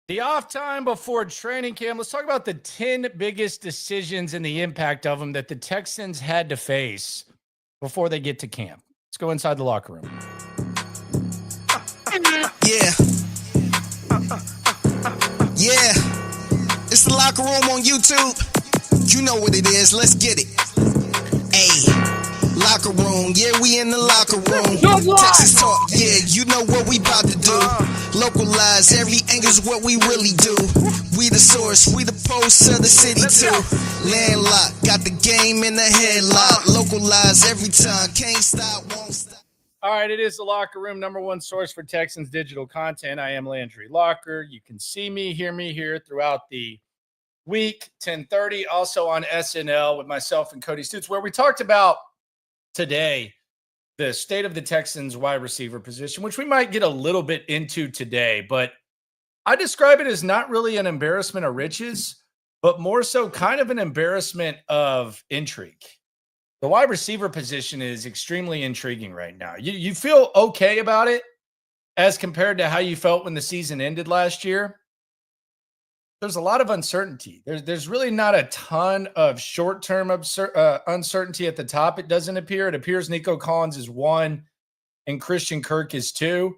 The off time before training camp. Let's talk about the 10 biggest decisions and the impact of them that the Texans had to face before they get to camp. Let's go inside the locker room. Yeah. Yeah. It's the locker room on YouTube. You know what it is. Let's get it. Ayy. Locker room. Yeah, we in the locker room. Texas talk. Yeah, you know what we about to do. Localize every angle's what we really do. We the source, we the pulse of the city too. Landlocked, got the game in the headlock. Localize every time, can't stop, won't stop. All right, it is the locker room, number one source for Texans digital content. I am Landry Locker. You can see me, hear me here throughout the week, 10:30, also on SNL with myself and Cody Stutes, where we talked about today the state of the Texans wide receiver position, which we might get a little bit into today, but I describe it as not really an embarrassment of riches, but more so kind of an embarrassment of intrigue. The wide receiver position is extremely intriguing right now. You feel okay about it as compared to how you felt when the season ended last year. There's a lot of uncertainty. There's really not a ton of short-term uncertainty at the top, it doesn't appear. It appears Nico Collins is 1 and Christian Kirk is 2.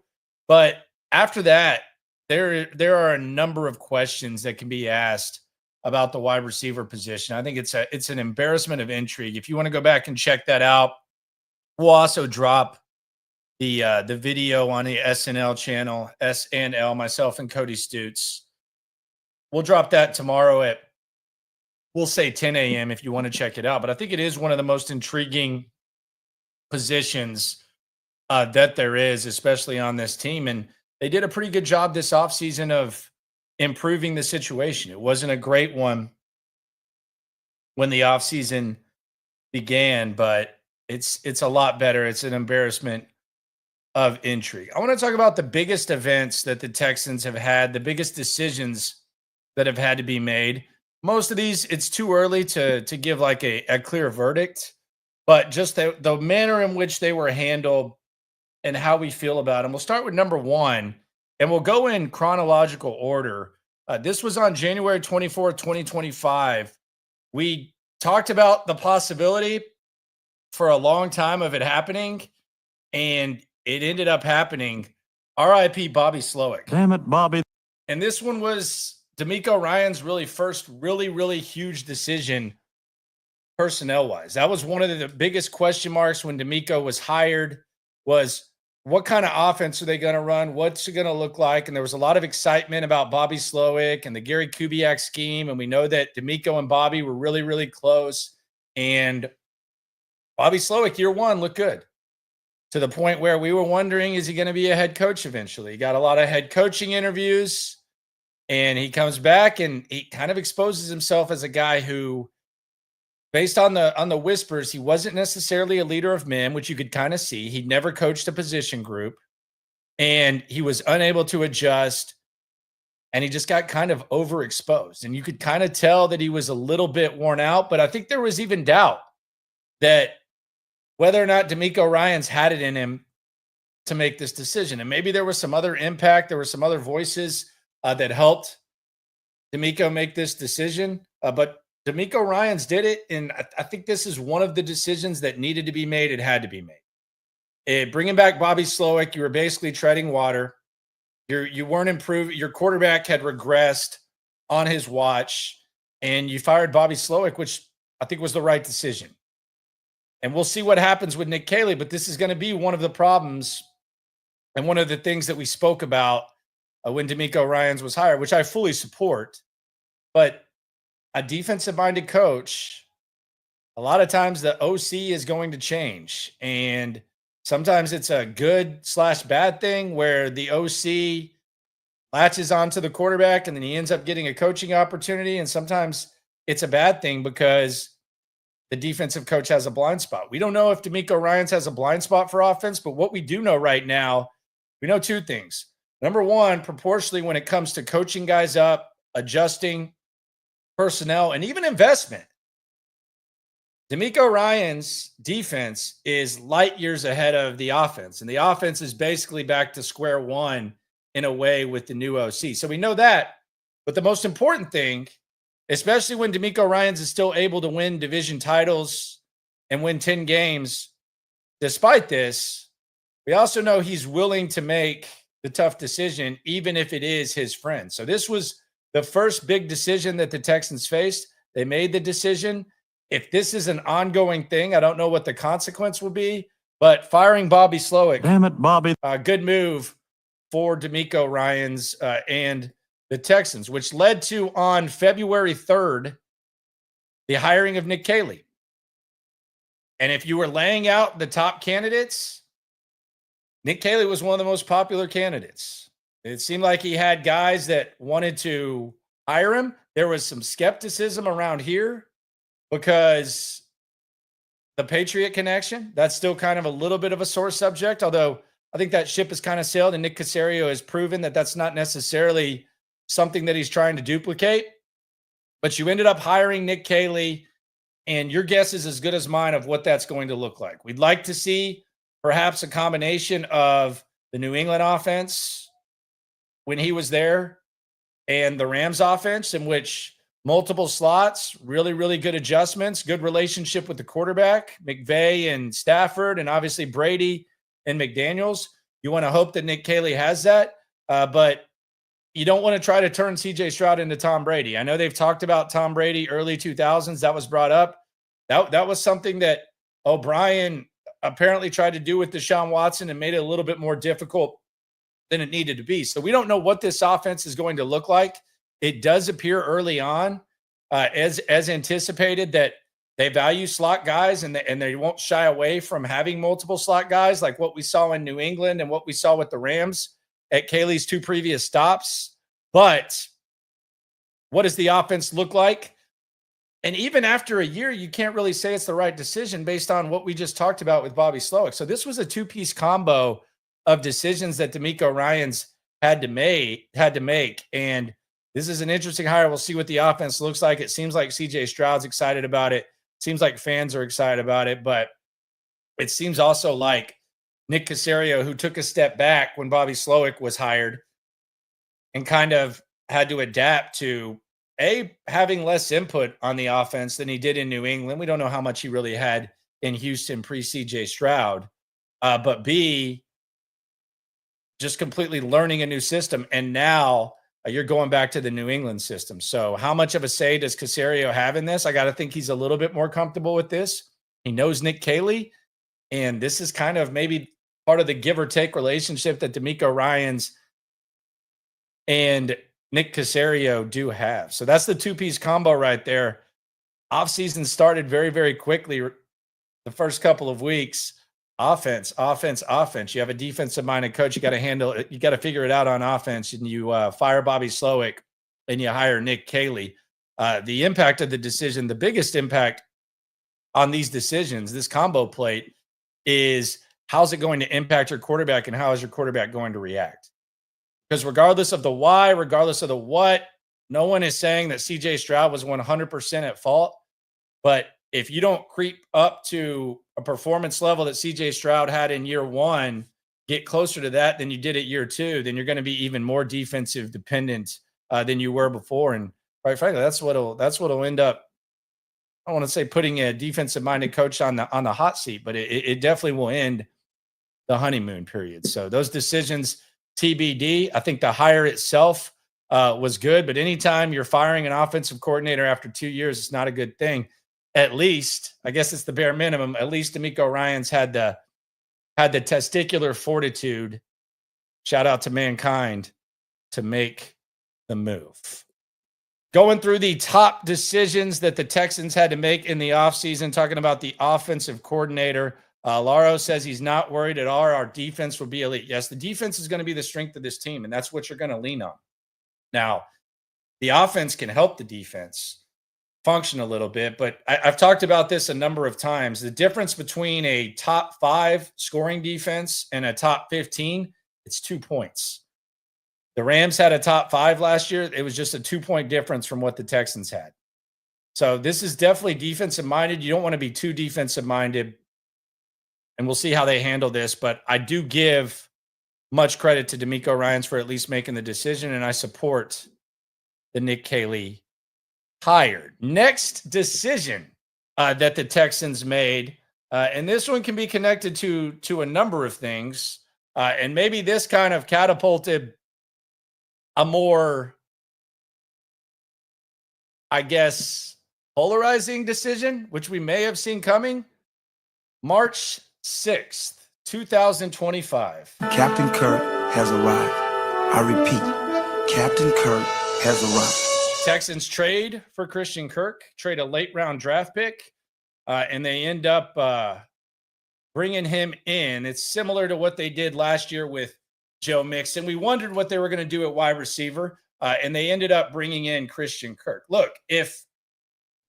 But after that, there are a number of questions that can be asked about the wide receiver position. I think it's an embarrassment of intrigue. If you want to go back and check that out, we'll also drop the video on the SNL channel, SNL, myself and Cody Stutes. We'll drop that tomorrow at, we'll say 10 a.m. if you want to check it out. But I think it is one of the most intriguing positions that there is, especially on this team. And they did a pretty good job this offseason of improving the situation. It wasn't a great one when the offseason began, but it's a lot better. It's an embarrassment of intrigue. I want to talk about the biggest events that the Texans have had, the biggest decisions that have had to be made. Most of these, it's too early to give like a clear verdict, but just the manner in which they were handled and how we feel about them. We'll start with number one, and we'll go in chronological order. This was on January 24th, 2025. We talked about the possibility for a long time of it happening, and it ended up happening. R.I.P. Bobby Slowik. Damn it, Bobby. And this one was DeMeco Ryans' first really huge decision personnel-wise. That was one of the biggest question marks when DeMeco was hired, was what kind of offense are they going to run? What's it going to look like? And there was a lot of excitement about Bobby Slowik and the Gary Kubiak scheme. And we know that DeMeco and Bobby were really close. And Bobby Slowik, year one, looked good to the point where we were wondering, is he going to be a head coach eventually? He got a lot of head coaching interviews. And he comes back and he kind of exposes himself as a guy who, based on the whispers, he wasn't necessarily a leader of men, which you could kind of see. He'd never coached a position group, and he was unable to adjust, and he just got kind of overexposed. And you could kind of tell that he was a little bit worn out, but I think there was even doubt that whether or not DeMeco Ryans had it in him to make this decision. And maybe there was some other impact. There were some other voices that helped DeMeco make this decision. But DeMeco Ryans did it, and I think this is one of the decisions that needed to be made. It had to be made. Bringing back Bobby Slowik, you were basically treading water. You weren't improving. Your quarterback had regressed on his watch, and you fired Bobby Slowik, which I think was the right decision. And we'll see what happens with Nick Caley, but this is going to be one of the problems and one of the things that we spoke about when DeMeco Ryans was hired, which I fully support. But a defensive-minded coach, a lot of times the OC is going to change. And sometimes it's a good/bad thing where the OC latches onto the quarterback and then he ends up getting a coaching opportunity. And sometimes it's a bad thing because the defensive coach has a blind spot. We don't know if DeMeco Ryans has a blind spot for offense, but what we do know right now, we know two things. Number one, proportionally when it comes to coaching guys up, adjusting personnel, and even investment, DeMeco Ryans' defense is light years ahead of the offense. And the offense is basically back to square one in a way with the new OC. So we know that. But the most important thing, especially when DeMeco Ryans is still able to win division titles and win 10 games, despite this, we also know he's willing to make the tough decision, even if it is his friend. So this was the first big decision that the Texans faced. They made the decision. If this is an ongoing thing, I don't know what the consequence will be, but firing Bobby Slowik. Damn it, Bobby. Good move for DeMeco Ryans and the Texans, which led to, on February 3rd, the hiring of Nick Caley. And if you were laying out the top candidates, Nick Caley was one of the most popular candidates. It seemed like he had guys that wanted to hire him. There was some skepticism around here because the Patriot connection, that's still kind of a little bit of a sore subject, although I think that ship has kind of sailed, and Nick Caserio has proven that that's not necessarily something that he's trying to duplicate. But you ended up hiring Nick Caley, and your guess is as good as mine of what that's going to look like. We'd like to see perhaps a combination of the New England offense when he was there and the Rams offense, in which multiple slots, really, really good adjustments, good relationship with the quarterback, McVay and Stafford, and obviously Brady and McDaniels. You want to hope that Nick Caley has that, but you don't want to try to turn CJ Stroud into Tom Brady. I know they've talked about Tom Brady early 2000s. That was brought up. That was something that O'Brien apparently tried to do with Deshaun Watson and made it a little bit more difficult than it needed to be. So we don't know what this offense is going to look like. It does appear early on, as anticipated, that they value slot guys and they won't shy away from having multiple slot guys, like what we saw in New England and what we saw with the Rams at Caley's 2 previous stops. But what does the offense look like? And even after a year, you can't really say it's the right decision based on what we just talked about with Bobby Slowik. So this was a 2-piece combo of decisions that DeMeco Ryans had to make. And this is an interesting hire. We'll see what the offense looks like. It seems like CJ Stroud's excited about it. Seems like fans are excited about it, but it seems also like Nick Caserio, who took a step back when Bobby Slowik was hired and kind of had to adapt to having less input on the offense than he did in New England. We don't know how much he really had in Houston pre-CJ Stroud, but B, just completely learning a new system. And now you're going back to the New England system. So how much of a say does Caserio have in this? I got to think he's a little bit more comfortable with this. He knows Nick Caley, and this is kind of maybe part of the give or take relationship that DeMeco Ryans and Nick Caserio do have. So that's the 2-piece combo right there. Offseason started very, very quickly. The first couple of weeks, offense. You have a defensive-minded coach. You got to figure it out on offense, and you fire Bobby Slowik and you hire Nick Caley. The impact of the decision, the biggest impact on these decisions, this combo plate, is how's it going to impact your quarterback and how is your quarterback going to react? Because regardless of the why, regardless of the what, no one is saying that CJ Stroud was 100% at fault. But if you don't creep up to a performance level that CJ Stroud had in year 1, get closer to that than you did at year 2, then you're going to be even more defensive dependent than you were before. And quite frankly, that's what'll end up, I don't want to say putting a defensive-minded coach on the hot seat, but it definitely will end the honeymoon period. So those decisions, TBD. I think the hire itself was good, but anytime you're firing an offensive coordinator after 2 years, it's not a good thing. At least, I guess it's the bare minimum. At least DeMeco Ryans had the testicular fortitude, shout out to mankind, to make the move. Going through the top decisions that the Texans had to make in the offseason, talking about the offensive coordinator. Laro says he's not worried at all. Our defense will be elite. Yes, the defense is going to be the strength of this team, and that's what you're going to lean on. Now, the offense can help the defense function a little bit, but I've talked about this a number of times. The difference between a top 5 scoring defense and a top 15, it's 2 points. The Rams had a top 5 last year. It was just a 2-point difference from what the Texans had. So this is definitely defensive-minded. You don't want to be too defensive-minded, and we'll see how they handle this. But I do give much credit to DeMeco Ryans for at least making the decision, and I support the Nick Caley hired. Next decision that the Texans made, and this one can be connected to a number of things, and maybe this kind of catapulted a more, I guess, polarizing decision, which we may have seen coming. March 6th, 2025. Captain Kirk has arrived. I repeat, Captain Kirk has arrived. Texans trade for Christian Kirk, trade a late round draft pick, and they end up bringing him in. It's similar to what they did last year with Joe Mixon. We wondered what they were going to do at wide receiver, and they ended up bringing in Christian Kirk. Look, if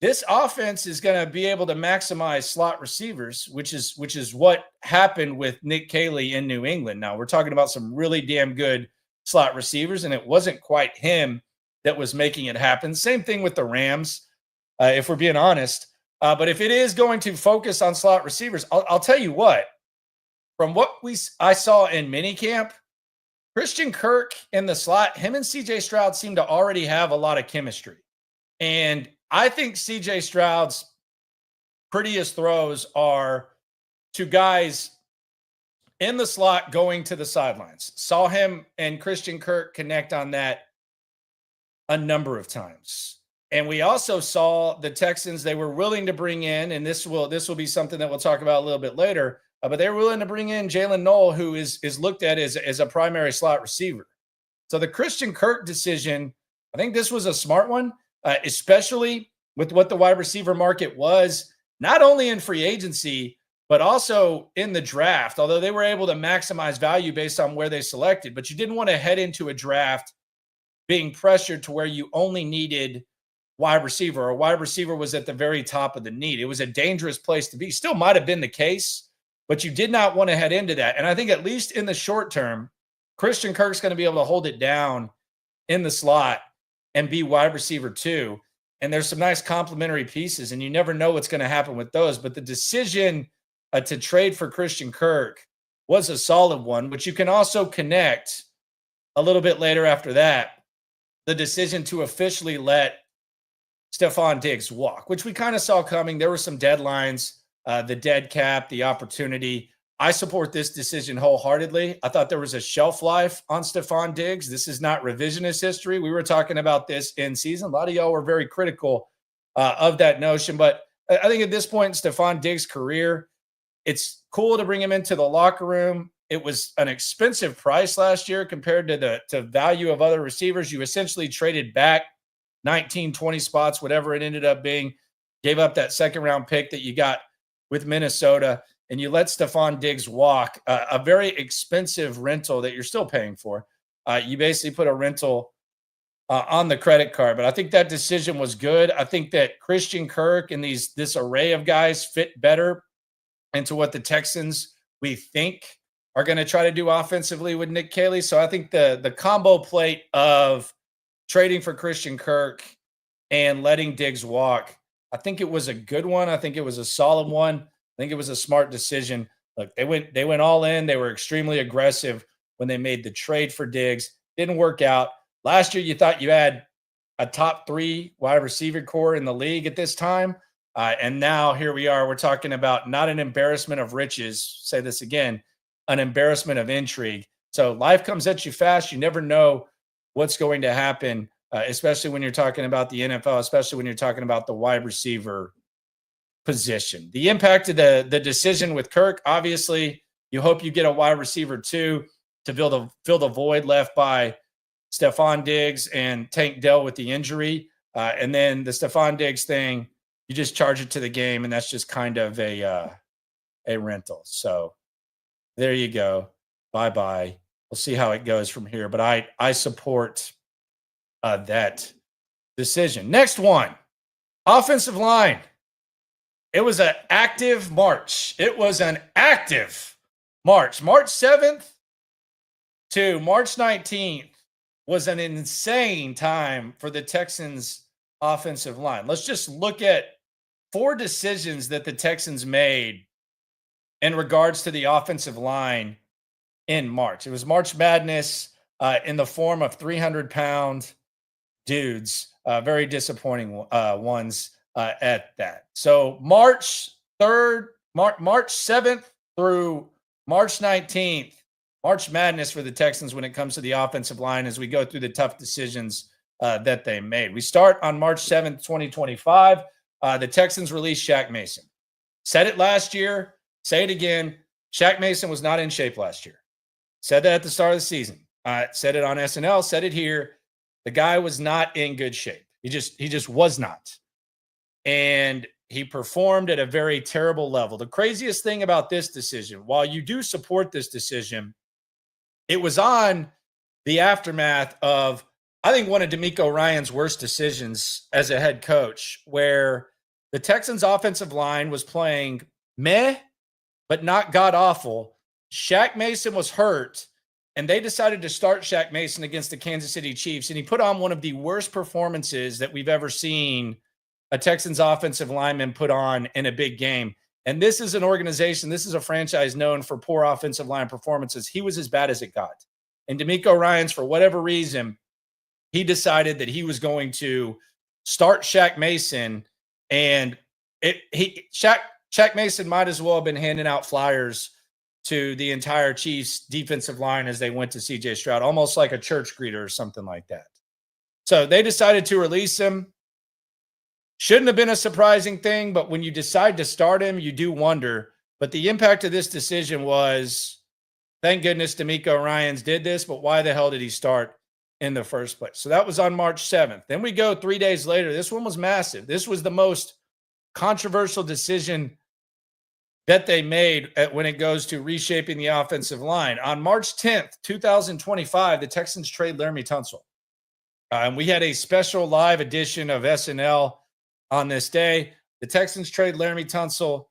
this offense is going to be able to maximize slot receivers, which is what happened with Nick Caley in New England. Now, we're talking about some really damn good slot receivers, and it wasn't quite him that was making it happen. Same thing with the Rams, if we're being honest. But if it is going to focus on slot receivers, I'll tell you what, from what I saw in minicamp, Christian Kirk in the slot, him and CJ Stroud seem to already have a lot of chemistry. And I think CJ Stroud's prettiest throws are to guys in the slot going to the sidelines. Saw him and Christian Kirk connect on that a number of times. And we also saw the Texans, they were willing to bring in, and this will be something that we'll talk about a little bit later, but they were willing to bring in Jalen Noel, who is looked at as a primary slot receiver. So the Christian Kirk decision, I think this was a smart one, especially with what the wide receiver market was, not only in free agency, but also in the draft, although they were able to maximize value based on where they selected. But you didn't want to head into a draft being pressured to where you only needed wide receiver, or wide receiver was at the very top of the need. It was a dangerous place to be. Still might have been the case, but you did not want to head into that. And I think at least in the short term, Christian Kirk's going to be able to hold it down in the slot and be wide receiver too. And there's some nice complementary pieces, and you never know what's going to happen with those. But the decision to trade for Christian Kirk was a solid one, which you can also connect a little bit later after that, the decision to officially let Stephon Diggs walk, which we kind of saw coming. There were some deadlines, the dead cap, the opportunity. I support this decision wholeheartedly. I thought there was a shelf life on Stephon Diggs. This is not revisionist history. We were talking about this in season. A lot of y'all were very critical of that notion, but I think at this point in Stephon Diggs' career, it's cool to bring him into the locker room. It was an expensive price last year compared to the value of other receivers. You essentially traded back 19, 20 spots, whatever it ended up being, gave up that second round pick that you got with Minnesota, and you let Stephon Diggs walk, a very expensive rental that you're still paying for. You basically put a rental on the credit card, but I think that decision was good. I think that Christian Kirk and this array of guys fit better into what the Texans, we think, are going to try to do offensively with Nick Caley. So I think the combo plate of trading for Christian Kirk and letting Diggs walk, I think it was a good one. I think it was a solid one. I think it was a smart decision. Look, they went all in. They were extremely aggressive when they made the trade for Diggs. Didn't work out. Last year, you thought you had a top 3 wide receiver core in the league at this time. And now here we are. We're talking about not an embarrassment of riches. Say this again, an embarrassment of intrigue. So life comes at you fast. You never know what's going to happen, especially when you're talking about the NFL, especially when you're talking about the wide receiver position. The impact of the decision with Kirk, obviously, you hope you get a wide receiver too to fill the void left by Stephon Diggs and Tank Dell with the injury. And then the Stephon Diggs thing, you just charge it to the game, and that's just kind of a rental. So there you go. Bye-bye. We'll see how it goes from here. But I support that decision. Next one, offensive line. It was an active March. March 7th to March 19th was an insane time for the Texans offensive line. Let's just look at 4 decisions that the Texans made in regards to the offensive line in March. It was March Madness in the form of 300-pound dudes, very disappointing ones at that. So March 3rd, March 7th through March 19th, March Madness for the Texans when it comes to the offensive line as we go through the tough decisions that they made. We start on March 7th, 2025. The Texans released Shaq Mason. Said it last year, say it again. Shaq Mason was not in shape last year. Said that at the start of the season. Said it on SNL, said it here. The guy was not in good shape. He just was not. And he performed at a very terrible level. The craziest thing about this decision, while you do support this decision, it was on the aftermath of, I think, one of DeMeco Ryan's worst decisions as a head coach, where the Texans offensive line was playing meh, but not god awful. Shaq Mason was hurt, and they decided to start Shaq Mason against the Kansas City Chiefs, and he put on one of the worst performances that we've ever seen a Texans offensive lineman put on in a big game. And this is an organization, this is a franchise known for poor offensive line performances. He was as bad as it got. And DeMeco Ryans, for whatever reason, he decided that he was going to start Shaq Mason, and Shaq Mason might as well have been handing out flyers to the entire Chiefs defensive line as they went to CJ Stroud, almost like a church greeter or something like that. So they decided to release him. Shouldn't have been a surprising thing, but when you decide to start him, you do wonder. But the impact of this decision was, thank goodness DeMeco Ryans did this, but why the hell did he start in the first place? So that was on March 7th. Then we go 3 days later. This one was massive. This was the most controversial decision that they made when it goes to reshaping the offensive line. On March 10th, 2025, the Texans trade Landry Tunsil. And we had a special live edition of SNL on this day. The Texans trade Landry Tunsil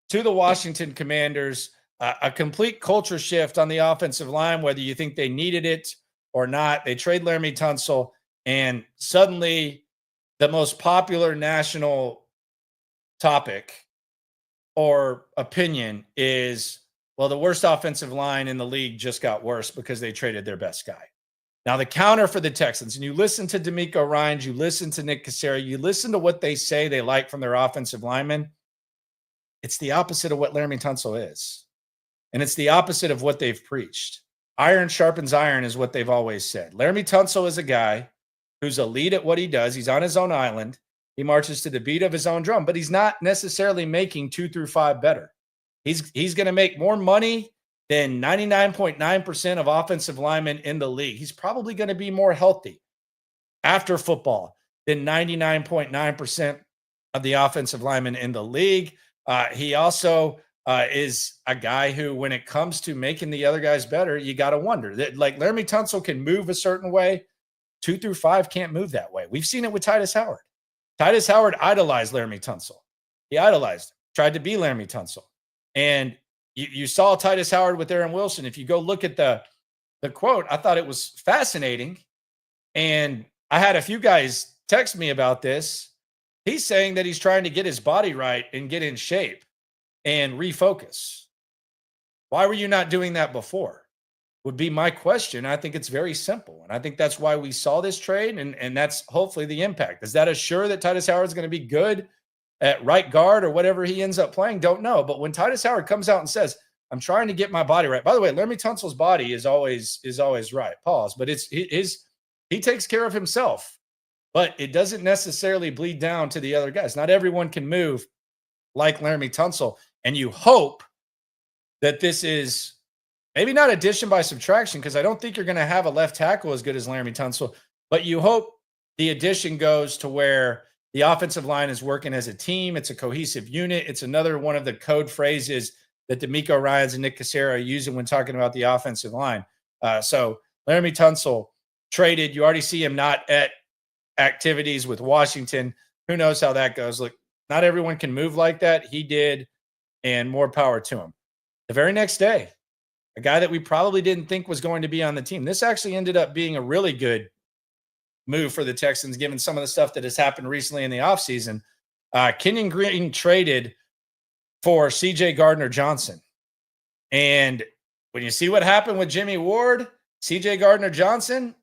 to the Washington Commanders. A complete culture shift on the offensive line, whether you think they needed it or not. They trade Landry Tunsil, and suddenly the most popular national topic or opinion is, well, the worst offensive line in the league just got worse because they traded their best guy. Now, the counter for the Texans, and you listen to DeMeco Ryans, you listen to Nick Caserio, you listen to what they say they like from their offensive linemen. It's the opposite of what Landry Tunsil is. And it's the opposite of what they've preached. Iron sharpens iron is what they've always said. Landry Tunsil is a guy who's elite at what he does. He's on his own island. He marches to the beat of his own drum, but he's not necessarily making 2 through 5 better. He's going to make more money than 99.9% of offensive linemen in the league. He's probably going to be more healthy after football than 99.9% of the offensive linemen in the league. He also is a guy who, when it comes to making the other guys better, you got to wonder that, like, Landry Tunsil can move a certain way. 2 through 5 can't move that way. We've seen it with Titus Howard. Titus Howard idolized Landry Tunsil. He idolized him, tried to be Landry Tunsil. And you saw Titus Howard with Aaron Wilson. If you go look at the quote, I thought it was fascinating. And I had a few guys text me about this. He's saying that he's trying to get his body right and get in shape and refocus. Why were you not doing that before? Would be my question. I think it's very simple. And I think that's why we saw this trade. And that's hopefully the impact. Does that assure that Titus Howard is going to be good at right guard or whatever he ends up playing? Don't know. But when Titus Howard comes out and says, I'm trying to get my body right. By the way, Landry Tunsil's body is always right. Pause. But he takes care of himself. But it doesn't necessarily bleed down to the other guys. Not everyone can move like Landry Tunsil. And you hope that this is maybe not addition by subtraction, because I don't think you're going to have a left tackle as good as Landry Tunsil, but you hope the addition goes to where the offensive line is working as a team. It's a cohesive unit. It's another one of the code phrases that DeMeco Ryans and Nick Caserio are using when talking about the offensive line. So Landry Tunsil traded. You already see him not at activities with Washington. Who knows how that goes? Look, not everyone can move like that. He did, and more power to him. The very next day, a guy that we probably didn't think was going to be on the team. This actually ended up being a really good move for the Texans, given some of the stuff that has happened recently in the offseason. Kenyon Green traded for C.J. Gardner-Johnson. And when you see what happened with Jimmy Ward, C.J. Gardner-Johnson,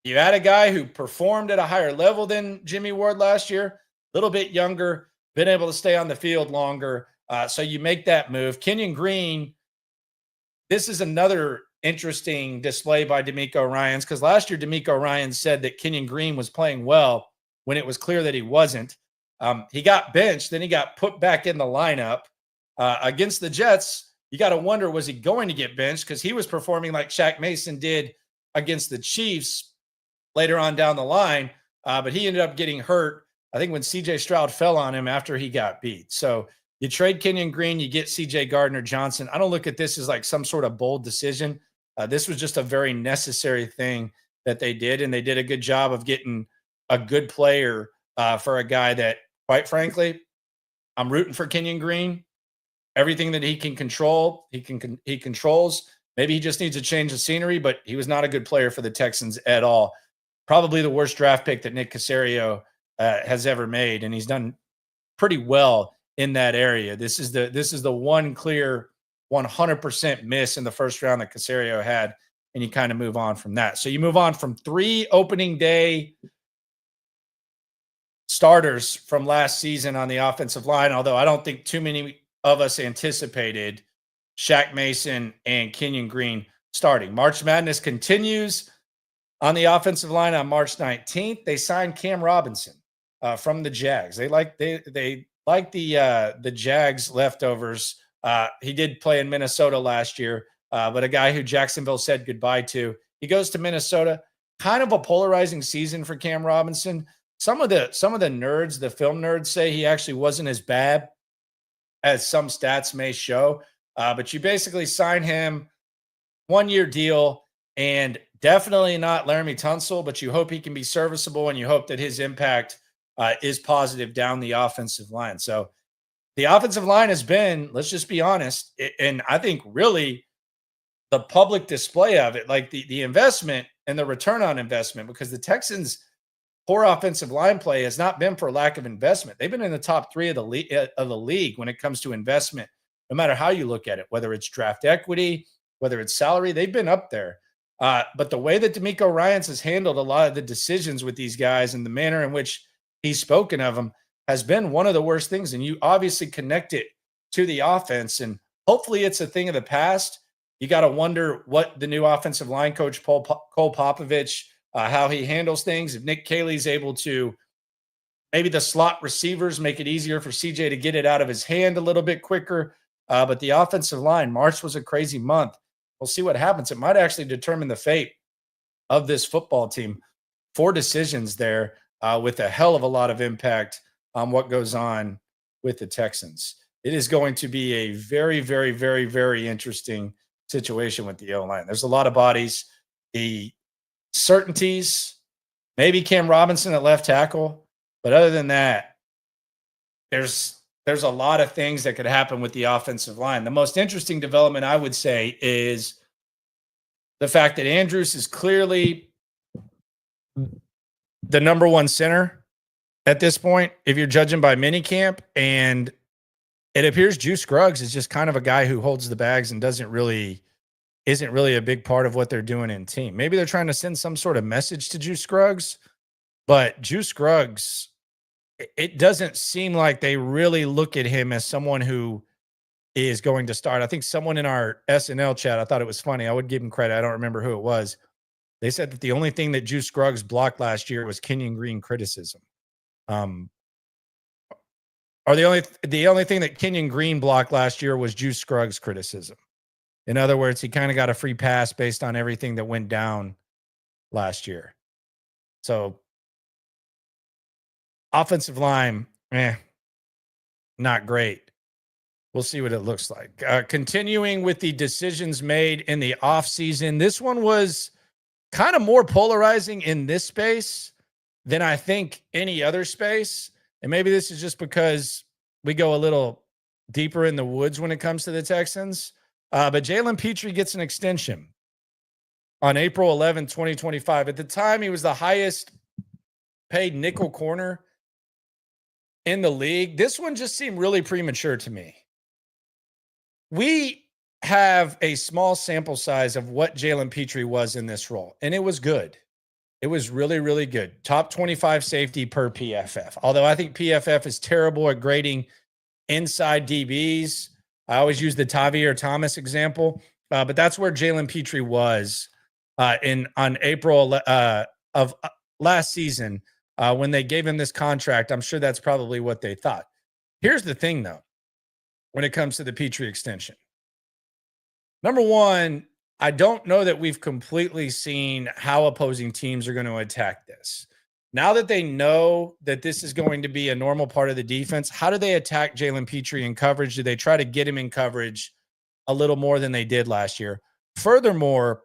You had a guy who performed at a higher level than Jimmy Ward last year, a little bit younger, been able to stay on the field longer. So you make that move. Kenyon Green, this is another interesting display by D'Amico Ryans, because last year D'Amico Ryans said that Kenyon Green was playing well when it was clear that he wasn't. He got benched, then he got put back in the lineup against the Jets. You got to wonder, was he going to get benched? Because he was performing like Shaq Mason did against the Chiefs later on down the line, but he ended up getting hurt, I think, when CJ Stroud fell on him after he got beat. So you trade Kenyon Green, you get CJ Gardner-Johnson. I don't look at this as like some sort of bold decision. This was just a very necessary thing that they did, and they did a good job of getting a good player for a guy that, quite frankly, I'm rooting for Kenyon Green. Everything that he can control, he controls. Maybe he just needs to change the scenery, but he was not a good player for the Texans at all. Probably the worst draft pick that Nick Caserio has ever made, and he's done pretty well in that area. This is the one clear 100% miss in the first round that Caserio had, and you kind of move on from that. So you move on from 3 opening day starters from last season on the offensive line, although I don't think too many of us anticipated Shaq Mason and Kenyon Green starting. March Madness continues on the offensive line. On March 19th, they signed Cam Robinson from the Jags. They like the Jags leftovers. He did play in Minnesota last year, but a guy who Jacksonville said goodbye to. He goes to Minnesota. Kind of a polarizing season for Cam Robinson. Some of the nerds, the film nerds, say he actually wasn't as bad as some stats may show. But you basically sign him, 1-year deal, and definitely not Laramie Tunsil, but you hope he can be serviceable, and you hope that his impact is positive down the offensive line. So the offensive line has been, let's just be honest, and I think really the public display of it, like the investment and the return on investment, because the Texans' poor offensive line play has not been for lack of investment. They've been in the top 3 of the league when it comes to investment, no matter how you look at it, whether it's draft equity, whether it's salary, they've been up there. But the way that D'Amico Ryans has handled a lot of the decisions with these guys and the manner in which he's spoken of them has been one of the worst things. And you obviously connect it to the offense, and hopefully it's a thing of the past. You got to wonder what the new offensive line coach, Cole Popovich, how he handles things. If Nick Caley's able to, maybe the slot receivers make it easier for CJ to get it out of his hand a little bit quicker. But the offensive line, March was a crazy month. We'll see what happens. It might actually determine the fate of this football team. 4 decisions there with a hell of a lot of impact on what goes on with the Texans. It is going to be a very, very, very, very interesting situation with the O-line. There's a lot of bodies. The certainties, maybe Cam Robinson at left tackle. But other than that, there's a lot of things that could happen with the offensive line. The most interesting development, I would say, is the fact that Andrews is clearly the number 1 center at this point, if you're judging by minicamp. And it appears Juice Scruggs is just kind of a guy who holds the bags and isn't really a big part of what they're doing in team. Maybe they're trying to send some sort of message to Juice Scruggs, but Juice Scruggs, it doesn't seem like they really look at him as someone who is going to start. I think someone in our SNL chat, I thought it was funny. I would give him credit. I don't remember who it was. They said that the only thing that Juice Scruggs blocked last year was Kenyon Green criticism. Or the only thing that Kenyon Green blocked last year was Juice Scruggs criticism. In other words, he kind of got a free pass based on everything that went down last year. So offensive line, not great. We'll see what it looks like. Continuing with the decisions made in the offseason, this one was kind of more polarizing in this space than I think any other space. And maybe this is just because we go a little deeper in the woods when it comes to the Texans. But Jalen Petrie gets an extension on April 11, 2025. At the time, he was the highest paid nickel corner in the league. This one just seemed really premature to me. We have a small sample size of what Jalen Petrie was in this role, and it was good. It was really, really good. Top 25 safety per PFF. Although I think PFF is terrible at grading inside DBs. I always use the Tavier Thomas example, but that's where Jalen Petrie was on April of last season when they gave him this contract. I'm sure that's probably what they thought. Here's the thing, though, when it comes to the Petrie extension. Number one, I don't know that we've completely seen how opposing teams are going to attack this. Now that they know that this is going to be a normal part of the defense, how do they attack Jalen Petrie in coverage? Do they try to get him in coverage a little more than they did last year? Furthermore,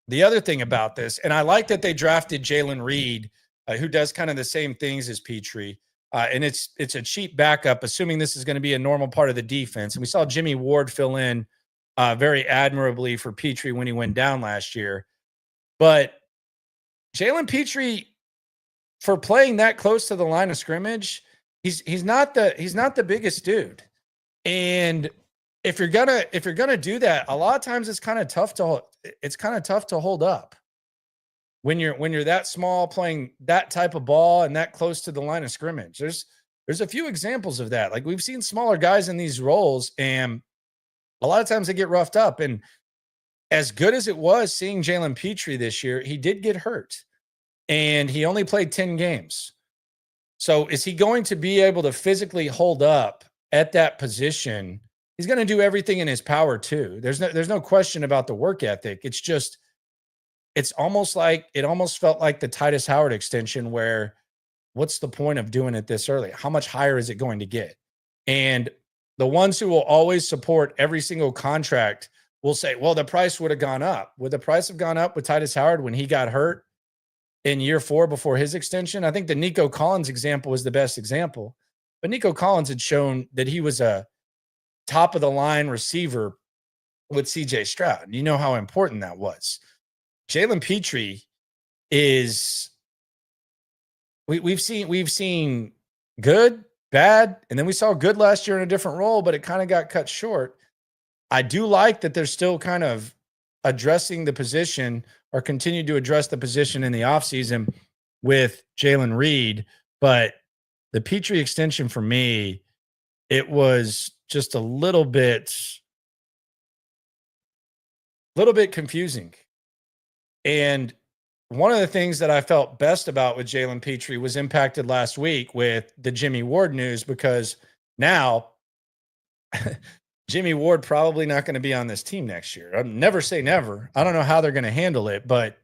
the other thing about this, and I like that they drafted Jalen Reed, who does kind of the same things as Petrie, and it's a cheap backup, assuming this is going to be a normal part of the defense. And we saw Jimmy Ward fill in very admirably for Petrie when he went down last year. But Jalen Petrie, for playing that close to the line of scrimmage, he's not the biggest dude. And if you're gonna do that, a lot of times it's kind of tough to hold up when you're that small playing that type of ball and that close to the line of scrimmage. There's a few examples of that. Like, we've seen smaller guys in these roles, and a lot of times they get roughed up. And as good as it was seeing Jalen Petrie this year, he did get hurt. And he only played 10 games. So is he going to be able to physically hold up at that position? He's going to do everything in his power too. There's no question about the work ethic. It's just, it almost felt like the Titus Howard extension, where what's the point of doing it this early? How much higher is it going to get? And the ones who will always support every single contract will say, well, the price would have gone up. Would the price have gone up with Titus Howard when he got hurt in year 4 before his extension? I think the Nico Collins example was the best example. But Nico Collins had shown that he was a top of the line receiver with CJ Stroud. You know how important that was. Jalen Petrie is, we've seen good, bad, and then we saw good last year in a different role, but it kind of got cut short. I do like that they're still kind of addressing the position, or continue to address the position in the offseason with Jalen Reed. But the Petrie extension, for me, it was just a little bit confusing. And one of the things that I felt best about with Jalen Petrie was impacted last week with the Jimmy Ward news, because now Jimmy Ward probably not going to be on this team next year. I'll never say never. I don't know how they're going to handle it, but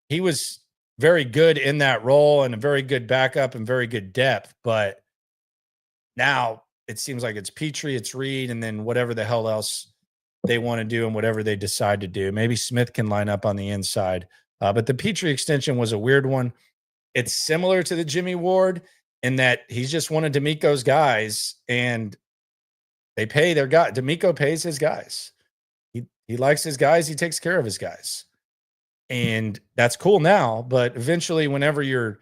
he was very good in that role and a very good backup and very good depth. But now it seems like it's Petrie, it's Reed, and then whatever the hell else they want to do and whatever they decide to do. Maybe Smith can line up on the inside. But the Petrie extension was a weird one. It's similar to the Jimmy Ward in that he's just one of D'Amico's guys, and they pay their guy. D'Amico pays his guys. He likes his guys. He takes care of his guys. And that's cool now, but eventually whenever you're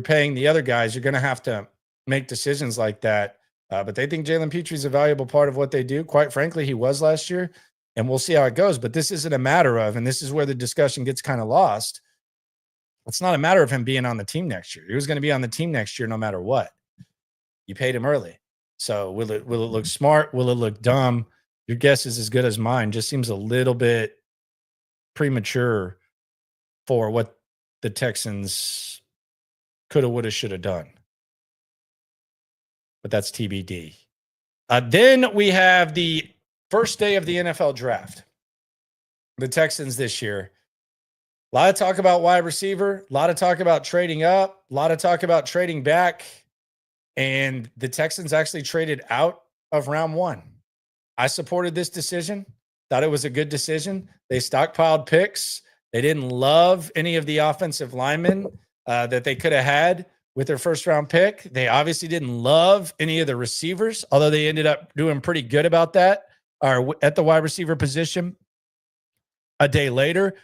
paying the other guys, you're going to have to make decisions like that. But they think Jalen Petrie is a valuable part of what they do. Quite frankly, he was last year, and we'll see how it goes. But this isn't a matter of, and this is where the discussion gets kind of lost. It's not a matter of him being on the team next year. He was going to be on the team next year no matter what. You paid him early. So will it look smart? Will it look dumb? Your guess is as good as mine. Just seems a little bit premature for what the Texans coulda, woulda, shoulda done. But that's TBD. Then we have the first day of the NFL draft. The Texans this year. A lot of talk about wide receiver. A lot of talk about trading up. A lot of talk about trading back. And the Texans actually traded out of round 1. I supported this decision. Thought it was a good decision. They stockpiled picks. They didn't love any of the offensive linemen that they could have had with their first round pick. They obviously didn't love any of the receivers, although they ended up doing pretty good about that, or at the wide receiver position a day later.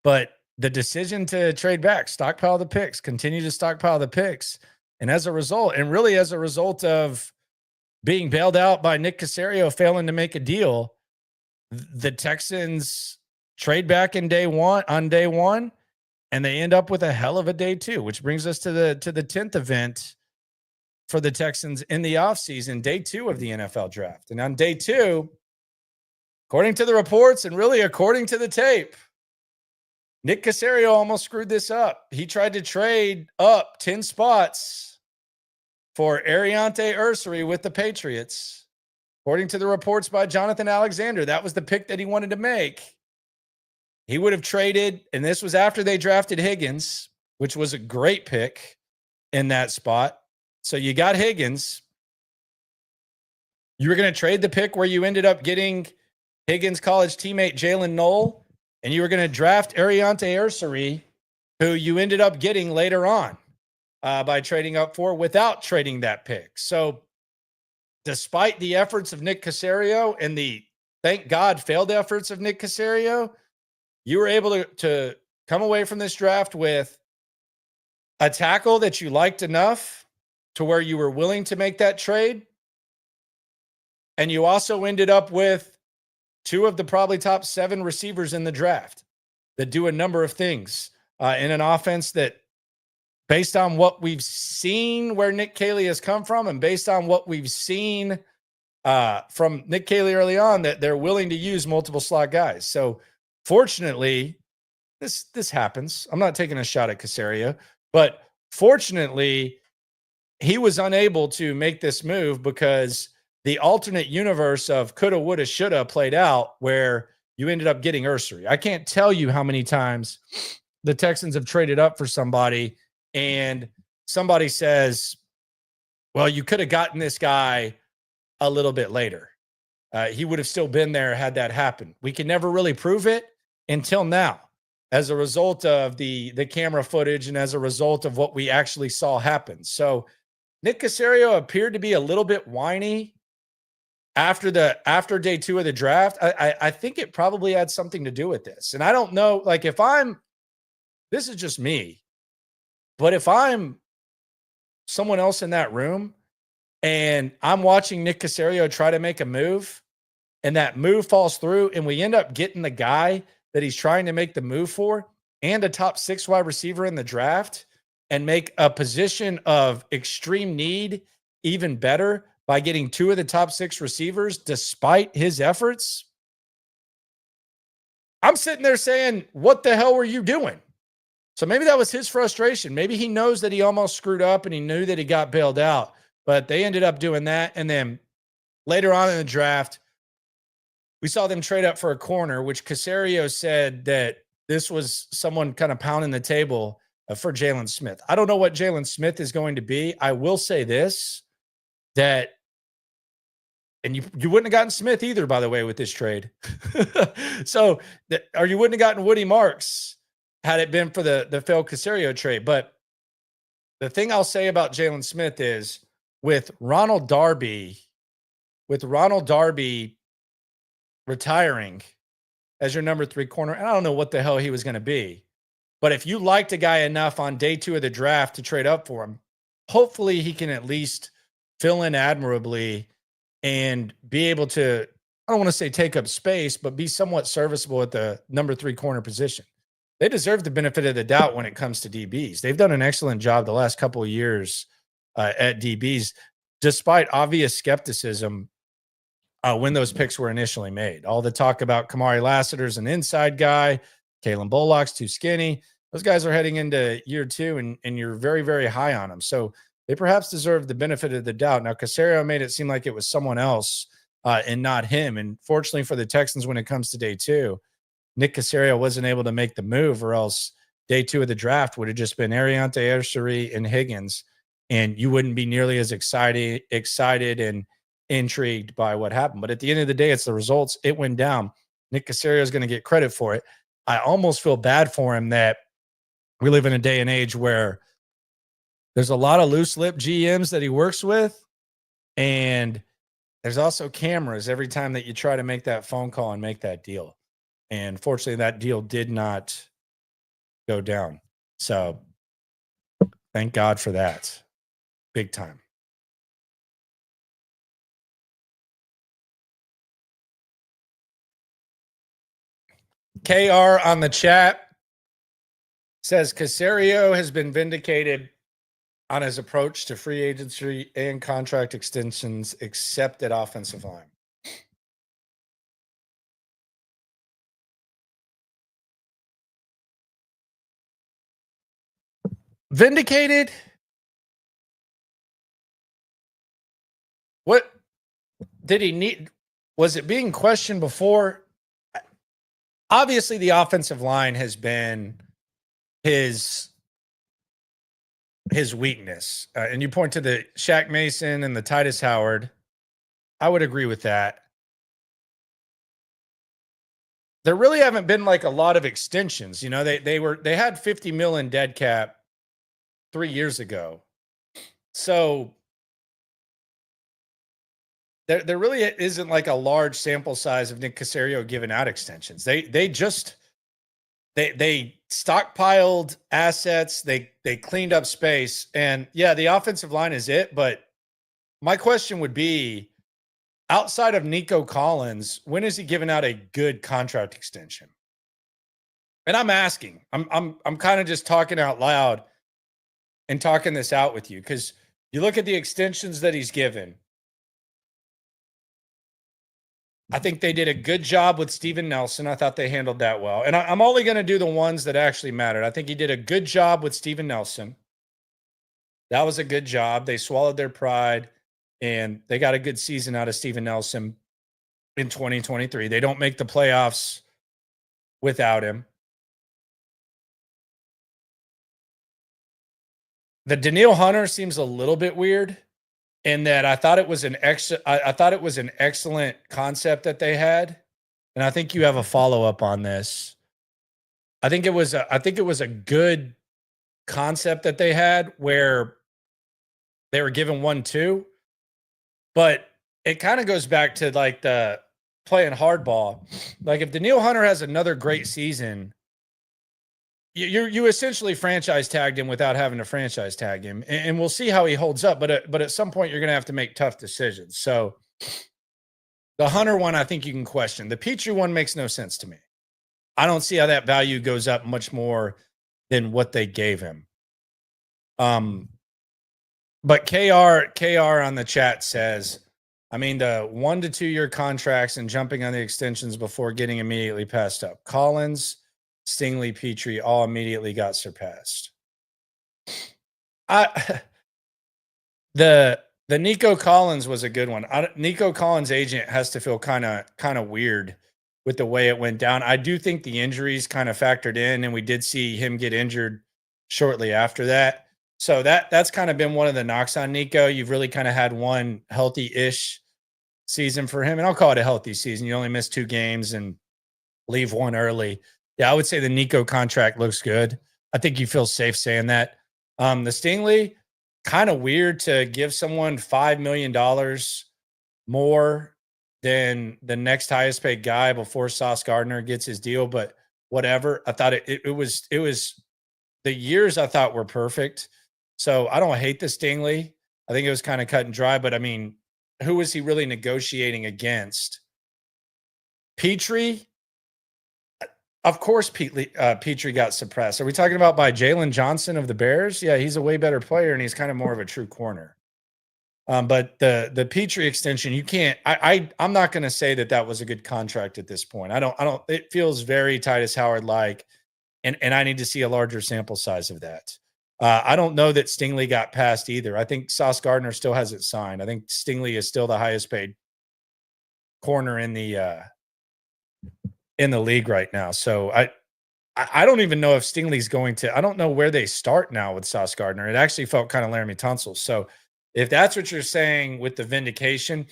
But the decision to trade back, stockpile the picks, continue to stockpile the picks. And as a result, and really as a result of being bailed out by Nick Caserio failing to make a deal, the Texans trade back on day one, And they end up with a hell of a day 2, which brings us to the 10th event for the Texans in the offseason, day 2 of the NFL draft. And on day 2, according to the reports and really according to the tape, Nick Caserio almost screwed this up. He tried to trade up 10 spots for Ariante Ursery with the Patriots. According to the reports by Jonathan Alexander, that was the pick that he wanted to make. He would have traded, and this was after they drafted Higgins, which was a great pick in that spot. So you got Higgins. You were going to trade the pick where you ended up getting Higgins' college teammate Jalen Knoll, and you were going to draft Ariante Ursery, who you ended up getting later on by trading up for without trading that pick. So despite the efforts of Nick Caserio and the, thank God, failed efforts of Nick Caserio, you were able to come away from this draft with a tackle that you liked enough to where you were willing to make that trade. And you also ended up with 2 of the probably top 7 receivers in the draft that do a number of things in an offense that, based on what we've seen where Nick Caley has come from and based on what we've seen from Nick Caley early on, that they're willing to use multiple slot guys. So fortunately, this happens. I'm not taking a shot at Caserio, but fortunately, he was unable to make this move because the alternate universe of coulda, woulda, shoulda played out where you ended up getting Ursery. I can't tell you how many times the Texans have traded up for somebody and somebody says, well, you could have gotten this guy a little bit later. He would have still been there had that happened. We can never really prove it until now, as a result of the camera footage and as a result of what we actually saw happen. So Nick Caserio appeared to be a little bit whiny after day 2 of the draft. I think it probably had something to do with this. And I don't know, like, this is just me, but if I'm someone else in that room and I'm watching Nick Caserio try to make a move and that move falls through and we end up getting the guy that he's trying to make the move for and a top 6 wide receiver in the draft and make a position of extreme need even better by getting 2 of the top 6 receivers despite his efforts, I'm sitting there saying, what the hell were you doing? So maybe that was his frustration. Maybe he knows that he almost screwed up and he knew that he got bailed out, but they ended up doing that. And then later on in the draft, we saw them trade up for a corner, which Caserio said that this was someone kind of pounding the table for Jalen Smith. I don't know what Jalen Smith is going to be. I will say this, that, and you wouldn't have gotten Smith either, by the way, with this trade. Or you wouldn't have gotten Woody Marks had it been for the failed Caserio trade. But the thing I'll say about Jalen Smith is with Ronald Darby retiring as your number 3 corner, and I don't know what the hell he was going to be, but if you liked a guy enough on day 2 of the draft to trade up for him, hopefully he can at least fill in admirably and be able to, I don't want to say take up space, but be somewhat serviceable at the number 3 corner position. They deserve the benefit of the doubt when it comes to DBs. They've done an excellent job the last couple of years at DBs, despite obvious skepticism when those picks were initially made. All the talk about Kamari Lassiter's an inside guy, Kalen Bullock's too skinny. Those guys are heading into year 2, and you're very, very high on them. So they perhaps deserve the benefit of the doubt. Now, Caserio made it seem like it was someone else and not him. And fortunately for the Texans, when it comes to day 2, Nick Caserio wasn't able to make the move, or else day 2 of the draft would have just been Ariante Ursery and Higgins, and you wouldn't be nearly as excited and intrigued by what happened. But at the end of the day, it's the results. It went down. Nick Caserio is going to get credit for it. I almost feel bad for him that we live in a day and age where there's a lot of loose lip GMs that he works with, and there's also cameras every time that you try to make that phone call and make that deal. And fortunately, that deal did not go down. So thank God for that. Big time. KR on the chat Says Caserio has been vindicated on his approach to free agency and contract extensions, except at offensive line. Vindicated? What did he need? Was it being questioned before? Obviously, the offensive line has been his weakness. And you point to the Shaq Mason and the Titus Howard. I would agree with that. There really haven't been like a lot of extensions. You know, they had 50 million dead cap 3 years ago. So there really isn't like a large sample size of Nick Caserio giving out extensions. They stockpiled assets, they cleaned up space, and yeah, the offensive line is it. But my question would be, outside of Nico Collins, when is he giving out a good contract extension? And I'm asking, I'm kind of just talking out loud and talking this out with you, because you look at the extensions that he's given. I think they did a good job with Steven Nelson. I thought they handled that well. And I'm only going to do the ones that actually mattered. I think he did a good job with Steven Nelson. That was a good job. They swallowed their pride, and they got a good season out of Steven Nelson in 2023. They don't make the playoffs without him. The Danielle Hunter seems a little bit weird in that I thought it was an excellent concept that they had. And I think you have a follow-up on this. I think it was a good concept that they had where they were given 1-2, but it kind of goes back to like the playing hardball. Like if Danielle Hunter has another great season, you essentially franchise tagged him without having to franchise tag him, and we'll see how he holds up. But at some point, you're going to have to make tough decisions. So the Hunter one, I think you can question. The Petrie one makes no sense to me. I don't see how that value goes up much more than what they gave him. But KR on the chat says, I mean, the 1 to 2 year contracts and jumping on the extensions before getting immediately passed up. Collins, Stingley, Petrie all immediately got surpassed. The Nico Collins was a good one. Nico Collins' agent has to feel kind of weird with the way it went down. I do think the injuries kind of factored in, and we did see him get injured shortly after that. So that's kind of been one of the knocks on Nico. You've really kind of had one healthy-ish season for him, and I'll call it a healthy season. You only miss 2 games and leave one early. Yeah, I would say the Nico contract looks good. I think you feel safe saying that. The Stingley, kind of weird to give someone $5 million more than the next highest paid guy before Sauce Gardner gets his deal, but whatever. I thought it was the years I thought were perfect. So I don't hate the Stingley. I think it was kind of cut and dry, but I mean, who was he really negotiating against? Petrie. Of course, Petrie got suppressed. Are we talking about by Jalen Johnson of the Bears? Yeah, he's a way better player, and he's kind of more of a true corner. But the Petrie extension, you can't. I'm not going to say that was a good contract at this point. I don't. It feels very Titus Howard like, and I need to see a larger sample size of that. I don't know that Stingley got passed either. I think Sauce Gardner still has it signed. I think Stingley is still the highest paid corner in the league right now. So I don't even know if Stingley's going to. I don't know where they start now with Sauce Gardner. It actually felt kind of Laramie Tunsil. So if that's what you're saying with the vindication,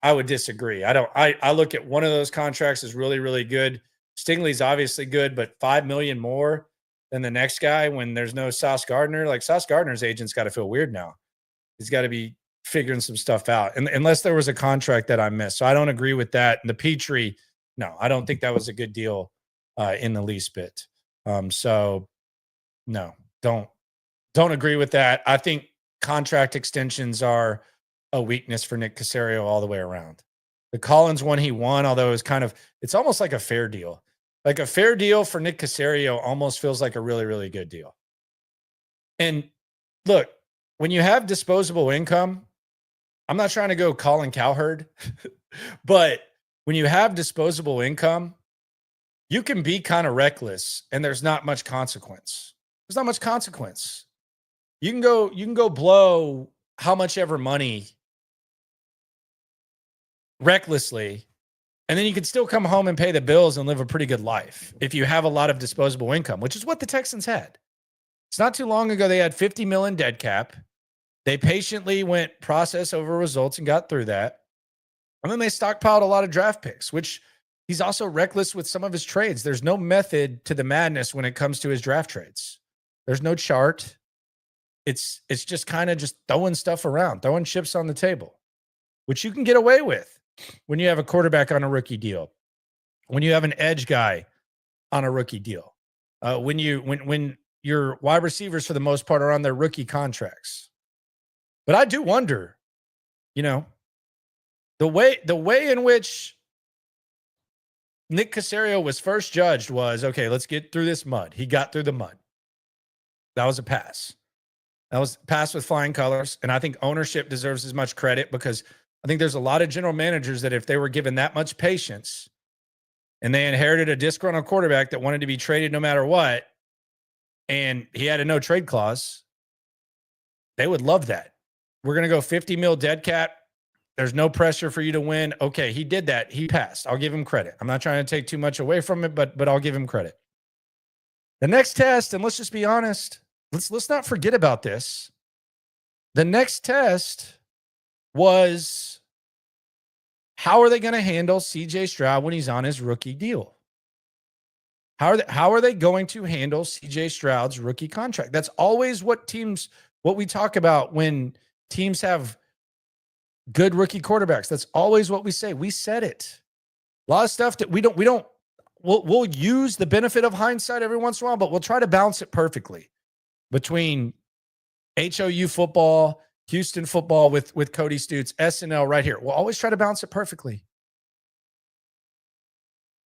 I would disagree. I look at one of those contracts as really, really good. Stingley's obviously good, but $5 million more than the next guy when there's no Sauce Gardner. Like Sauce Gardner's agent's got to feel weird now. He's got to be figuring some stuff out, and unless there was a contract that I missed. So I don't agree with that. And the Petrie, no, I don't think that was a good deal in the least bit. So no, don't agree with that. I think contract extensions are a weakness for Nick Caserio all the way around. The Collins one he won, although it's almost like a fair deal. Like a fair deal for Nick Caserio almost feels like a really, really good deal. And look, when you have disposable income, I'm not trying to go Colin Cowherd, but when you have disposable income, you can be kind of reckless and there's not much consequence. There's not much consequence. You can go blow how much ever money recklessly, and then you can still come home and pay the bills and live a pretty good life if you have a lot of disposable income, which is what the Texans had. It's not too long ago they had $50 million dead cap. They patiently went process over results and got through that. And then they stockpiled a lot of draft picks, which he's also reckless with some of his trades. There's no method to the madness when it comes to his draft trades. There's no chart. It's just kind of just throwing stuff around, throwing chips on the table, which you can get away with when you have a quarterback on a rookie deal, when you have an edge guy on a rookie deal, when your wide receivers for the most part are on their rookie contracts. But I do wonder, the way in which Nick Caserio was first judged was, okay, let's get through this mud. He got through the mud. That was a pass. That was a pass with flying colors. And I think ownership deserves as much credit because I think there's a lot of general managers that if they were given that much patience and they inherited a disgruntled quarterback that wanted to be traded no matter what, and he had a no trade clause, they would love that. We're going to go 50 mil dead cap. There's no pressure for you to win. Okay, he did that. He passed. I'll give him credit. I'm not trying to take too much away from it, but I'll give him credit. The next test, and let's just be honest, let's not forget about this. The next test was, how are they going to handle CJ Stroud when he's on his rookie deal? How are they going to handle CJ Stroud's rookie contract? That's always what we talk about when teams have good rookie quarterbacks. That's always what we say. We said it. A lot of stuff that we'll use the benefit of hindsight every once in a while, but we'll try to balance it perfectly between HOU football, Houston football with Cody Stutes, SNL right here. We'll always try to balance it perfectly.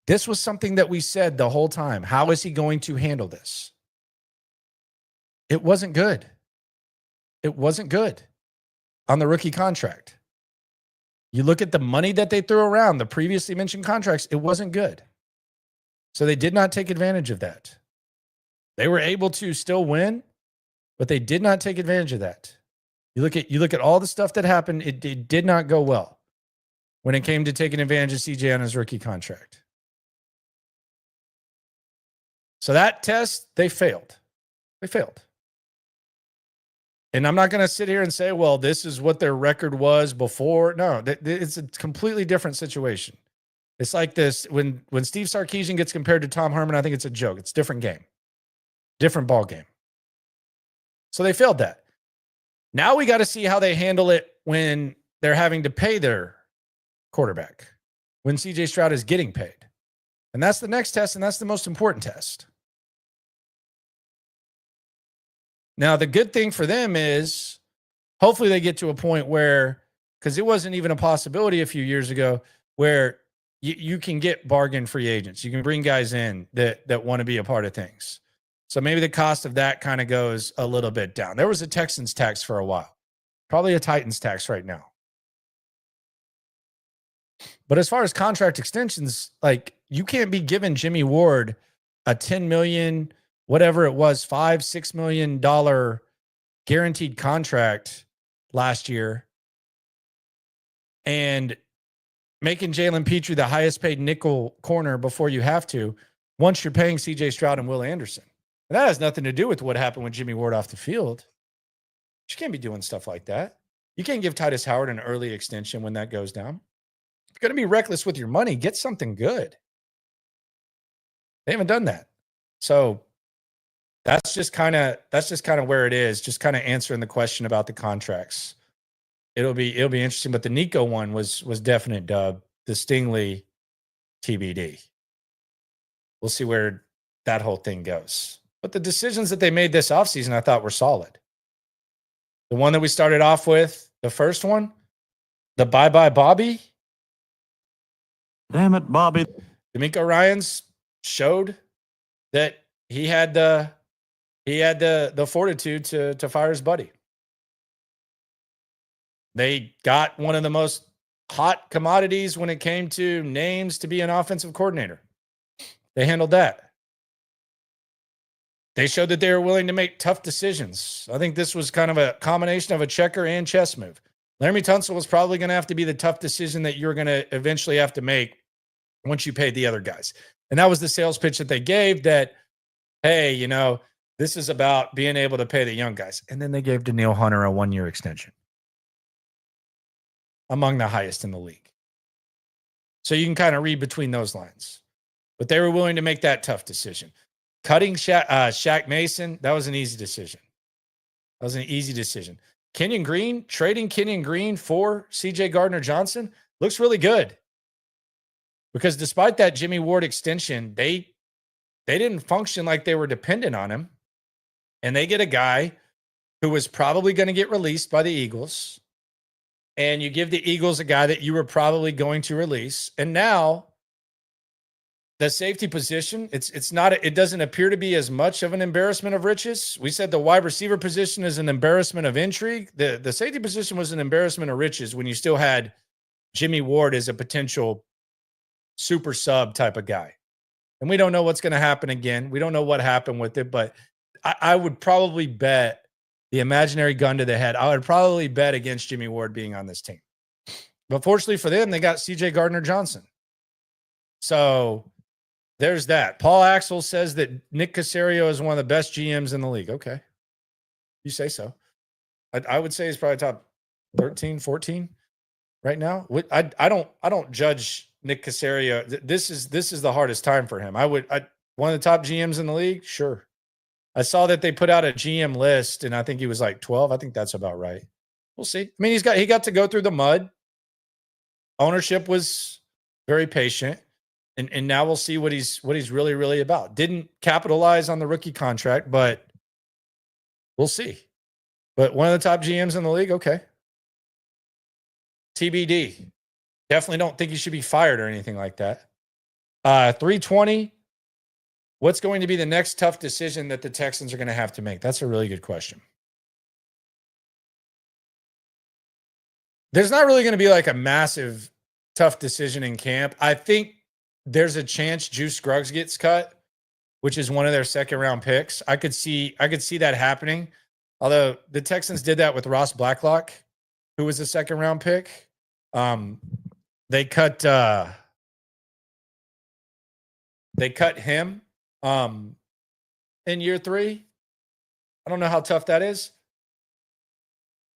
This was something that we said the whole time. How is he going to handle this? It wasn't good. It wasn't good on the rookie contract. You look at the money that they threw around, the previously mentioned contracts, it wasn't good. So they did not take advantage of that. They were able to still win, but they did not take advantage of that. You look at all the stuff that happened, it did not go well when it came to taking advantage of CJ on his rookie contract. So that test, they failed. They failed. And I'm not going to sit here and say, well, this is what their record was before. No, it's a completely different situation. It's like this. When Steve Sarkisian gets compared to Tom Herman, I think it's a joke. It's a different game. Different ball game. So they failed that. Now we got to see how they handle it when they're having to pay their quarterback, when CJ Stroud is getting paid. And that's the next test, and that's the most important test. Now, the good thing for them is hopefully they get to a point where, because it wasn't even a possibility a few years ago, where you can get bargain free agents. You can bring guys in that want to be a part of things. So maybe the cost of that kind of goes a little bit down. There was a Texans tax for a while, probably a Titans tax right now. But as far as contract extensions, like you can't be giving Jimmy Ward a $10 million, whatever it was, $5-6 million guaranteed contract last year, and making Jalen Petrie the highest paid nickel corner before you have to, once you're paying CJ Stroud and Will Anderson. And that has nothing to do with what happened with Jimmy Ward off the field. You can't be doing stuff like that. You can't give Titus Howard an early extension when that goes down. You're going to be reckless with your money. Get something good. They haven't done that. So that's just kind of where it is. Just kind of answering the question about the contracts. It'll be interesting. But the Nico one was definite dub. The Stingley TBD. We'll see where that whole thing goes. But the decisions that they made this offseason, I thought were solid. The one that we started off with, the first one, the bye-bye Bobby. Damn it, Bobby. DeMeco Ryans showed that he had the fortitude to fire his buddy. They got one of the most hot commodities when it came to names to be an offensive coordinator. They handled that. They showed that they were willing to make tough decisions. I think this was kind of a combination of a checker and chess move. Laremy Tunsil was probably going to have to be the tough decision that you're going to eventually have to make once you paid the other guys. And that was the sales pitch that they gave that, hey, you know, this is about being able to pay the young guys. And then they gave Daniil Hunter a 1-year extension, among the highest in the league. So you can kind of read between those lines. But they were willing to make that tough decision. Cutting Shaq Mason, that was an easy decision. That was an easy decision. Kenyon Green, trading Kenyon Green for C.J. Gardner-Johnson looks really good. Because despite that Jimmy Ward extension, they didn't function like they were dependent on him. And they get a guy who was probably going to get released by the Eagles. And you give the Eagles a guy that you were probably going to release. And now the safety position, it doesn't appear to be as much of an embarrassment of riches. We said the wide receiver position is an embarrassment of intrigue. The safety position was an embarrassment of riches when you still had Jimmy Ward as a potential super sub type of guy. And we don't know what's going to happen again. We don't know what happened with it, but I would probably bet the imaginary gun to the head. I would probably bet against Jimmy Ward being on this team. But fortunately for them, they got C.J. Gardner-Johnson. So there's that. Paul Axel says that Nick Caserio is one of the best GMs in the league. Okay. You say so. I would say he's probably top 13, 14 right now. I don't judge Nick Caserio. This is the hardest time for him. One of the top GMs in the league? Sure. I saw that they put out a GM list and I think he was like 12. I think that's about right. We'll see. I mean, he got to go through the mud. Ownership was very patient. And now we'll see what he's really, really about. Didn't capitalize on the rookie contract, but we'll see. But one of the top GMs in the league, okay. TBD. Definitely don't think he should be fired or anything like that. 320. What's going to be the next tough decision that the Texans are going to have to make? That's a really good question. There's not really going to be like a massive tough decision in camp. I think there's a chance Juice Scruggs gets cut, which is one of their second-round picks. I could see that happening. Although the Texans did that with Ross Blacklock, who was a second-round pick. They cut him in year 3. I don't know how tough that is.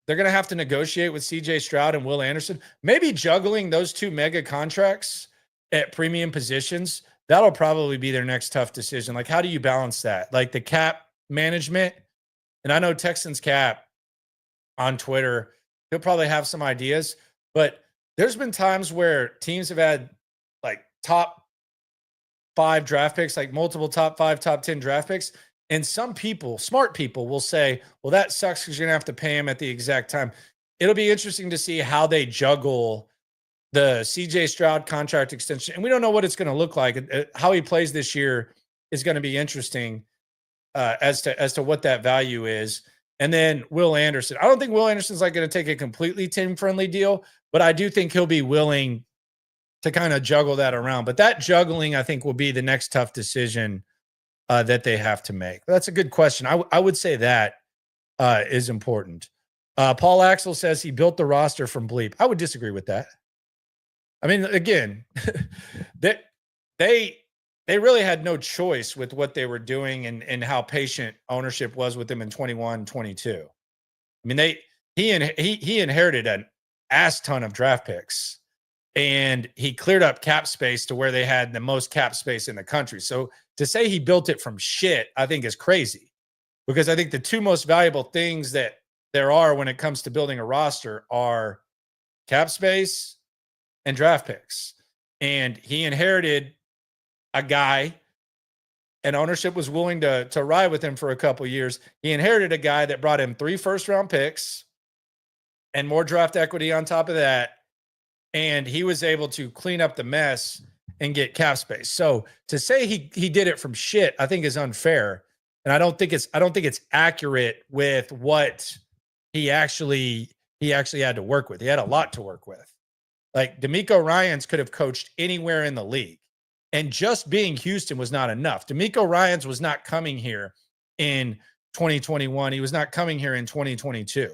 They're going to have to negotiate with CJ Stroud and Will Anderson. Maybe juggling those two mega contracts at premium positions. That'll probably be their next tough decision. Like, how do you balance that? Like the cap management. And I know Texans Cap on Twitter, he'll probably have some ideas, but there's been times where teams have had like top 5 draft picks, like multiple top 5, top 10 draft picks. And some people, smart people, will say, well, that sucks because you're going to have to pay him at the exact time. It'll be interesting to see how they juggle the CJ Stroud contract extension. And we don't know what it's going to look like. How he plays this year is going to be interesting as to what that value is. And then Will Anderson. I don't think Will Anderson's like going to take a completely team-friendly deal, but I do think he'll be willing to kind of juggle that around. But that juggling, I think, will be the next tough decision that they have to make. But that's a good question. I would say that is important. Paul Axel says he built the roster from bleep. I would disagree with that. I mean, again, that they really had no choice with what they were doing and how patient ownership was with them in 21, 22. I mean, he inherited an ass ton of draft picks, and he cleared up cap space to where they had the most cap space in the country. So to say he built it from shit, I think is crazy, because I think the two most valuable things that there are when it comes to building a roster are cap space and draft picks. And he inherited a guy, and ownership was willing to ride with him for a couple years. He inherited a guy that brought him 3 first-round picks and more draft equity on top of that. And he was able to clean up the mess and get cap space. So to say he did it from shit, I think is unfair. And I don't think it's accurate with what he actually had to work with. He had a lot to work with. Like DeMeco Ryans could have coached anywhere in the league. And just being Houston was not enough. DeMeco Ryans was not coming here in 2021. He was not coming here in 2022.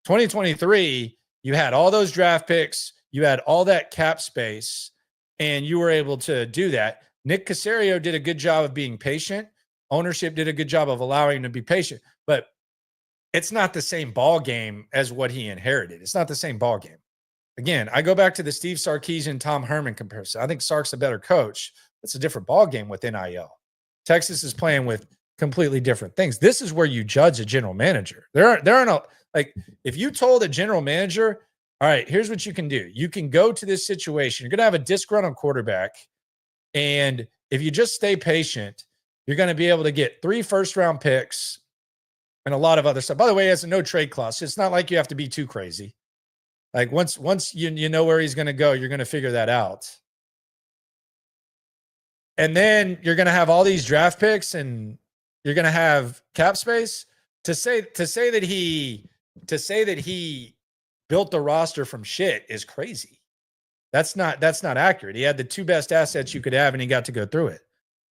2023, you had all those draft picks, you had all that cap space, and you were able to do that. Nick Caserio did a good job of being patient. Ownership did a good job of allowing him to be patient, but it's not the same ball game as what he inherited. It's not the same ball game. Again, I go back to the Steve Sarkisian, Tom Herman comparison. I think Sark's a better coach. It's a different ball game with NIL. Texas is playing with completely different things. This is where you judge a general manager. There are no, like, if you told a general manager, all right, here's what you can do. You can go to this situation. You're going to have a disgruntled quarterback. And if you just stay patient, you're going to be able to get 3 first-round picks and a lot of other stuff. By the way, he has a no trade clause. It's not like you have to be too crazy. Like once you know where he's going to go, you're going to figure that out. And then you're going to have all these draft picks and you're going to have cap space to say that he built the roster from shit is crazy. That's not accurate. He had the 2 best assets you could have and he got to go through it.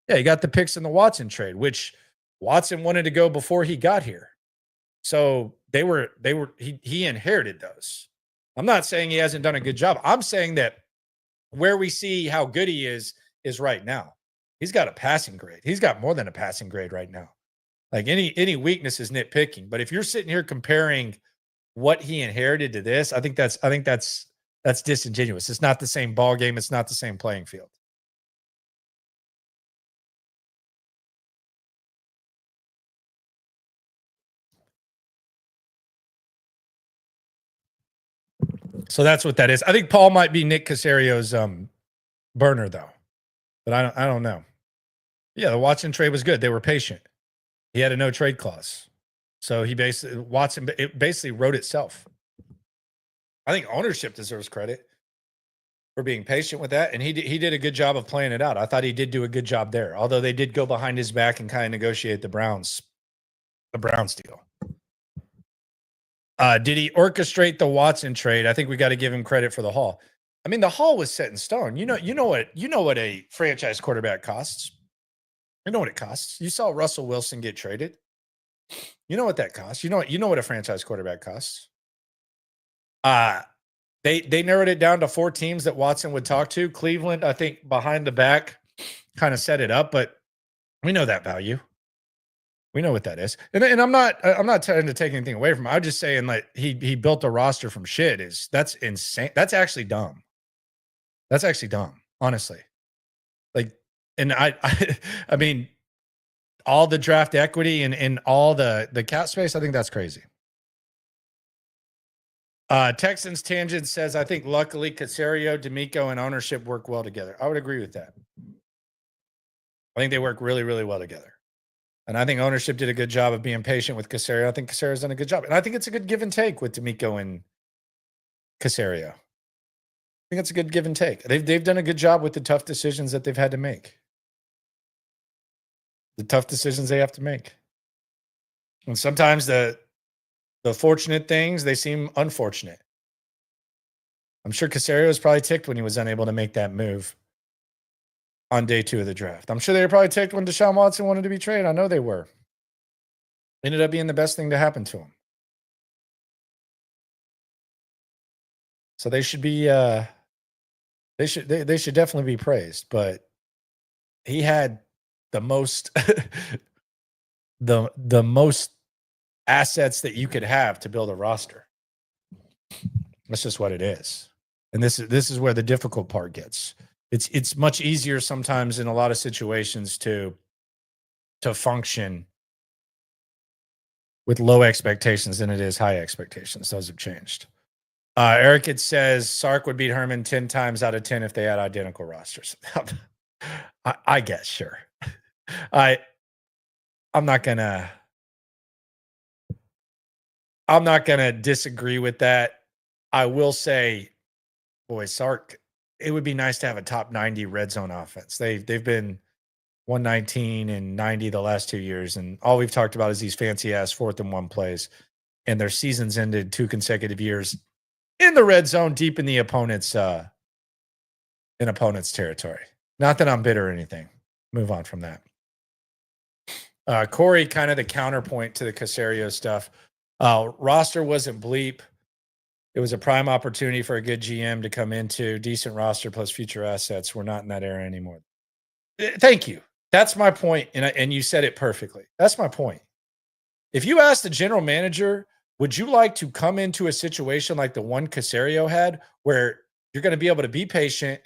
Yeah, he got the picks in the Watson trade, which Watson wanted to go before he got here. So he inherited those. I'm not saying he hasn't done a good job. I'm saying that where we see how good he is right now. He's got a passing grade. He's got more than a passing grade right now. Like any weakness is nitpicking. But if you're sitting here comparing what he inherited to this, I think that's disingenuous. It's not the same ball game. It's not the same playing field. So that's what that is. I think Paul might be Nick Caserio's burner though, but I don't know. Yeah, the Watson trade was good. They were patient. He had a no trade clause, so it basically wrote itself. I think ownership deserves credit for being patient with that, and he did a good job of playing it out. I thought he did do a good job there, although they did go behind his back and kind of negotiate the Browns deal. Did he orchestrate the Watson trade? I think we got to give him credit for the haul. I mean, the haul was set in stone. You know what a franchise quarterback costs. You know what it costs. You saw Russell Wilson get traded. You know what that costs. You know what a franchise quarterback costs. They narrowed it down to 4 teams that Watson would talk to. Cleveland, I think, behind the back, kind of set it up, but we know that value. We know what that is. And I'm not trying to take anything away from him. I'm just saying, like, he built a roster from shit. That's insane. That's actually dumb. That's actually dumb, honestly. Like, and I mean, all the draft equity and all the cap space, I think that's crazy. Texans Tangent says, I think luckily Caserio, DeMeco, and ownership work well together. I would agree with that. I think they work really, really well together. And I think ownership did a good job of being patient with Caserio. I think Caserio's done a good job. And I think it's a good give and take with DeMeco and Caserio. I think it's a good give and take. They've done a good job with the tough decisions that they've had to make. The tough decisions they have to make. And sometimes the fortunate things, they seem unfortunate. I'm sure Caserio was probably ticked when he was unable to make that move on day 2 of the draft. I'm sure they were probably ticked when Deshaun Watson wanted to be traded. I know they were. Ended up being the best thing to happen to him. So they should be they should definitely be praised, but he had the most the most assets that you could have to build a roster. That's just what it is. And this is where the difficult part gets. It's much easier sometimes in a lot of situations to function with low expectations than it is high expectations. Those have changed. Eric, it says Sark would beat Herman 10 times out of 10 if they had identical rosters. I guess, sure. I'm not gonna disagree with that. I will say, boy, Sark it would be nice to have a top 90 red zone offense. They've been 119 and 90 the last 2 years, and all we've talked about is these fancy ass 4th and 1 plays, and their seasons ended 2 consecutive years in the red zone, deep in the opponent's territory. Not that I'm bitter or anything. Move on from that. Corey, kind of the counterpoint to the Caserio stuff. Roster wasn't bleep. It was a prime opportunity for a good GM to come into. Decent roster plus future assets. We're not in that era anymore. Thank you. That's my point, and you said it perfectly. That's my point. If you ask the general manager, would you like to come into a situation like the one Caserio had, where you're going to be able to be patient?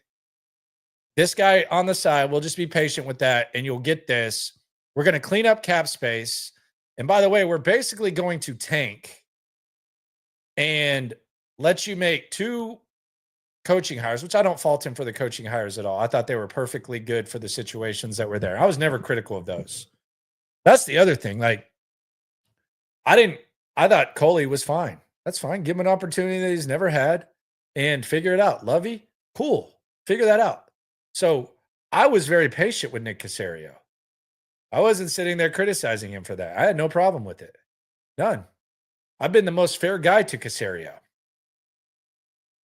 This guy on the side will just be patient with that, and you'll get this. We're going to clean up cap space. And by the way, we're basically going to tank and let you make 2 coaching hires, which I don't fault him for the coaching hires at all. I thought they were perfectly good for the situations that were there. I was never critical of those. That's the other thing. Like, I thought Coley was fine. That's fine. Give him an opportunity that he's never had and figure it out. Lovey, cool. Figure that out. So I was very patient with Nick Caserio. I wasn't sitting there criticizing him for that. I had no problem with it. None. I've been the most fair guy to Caserio.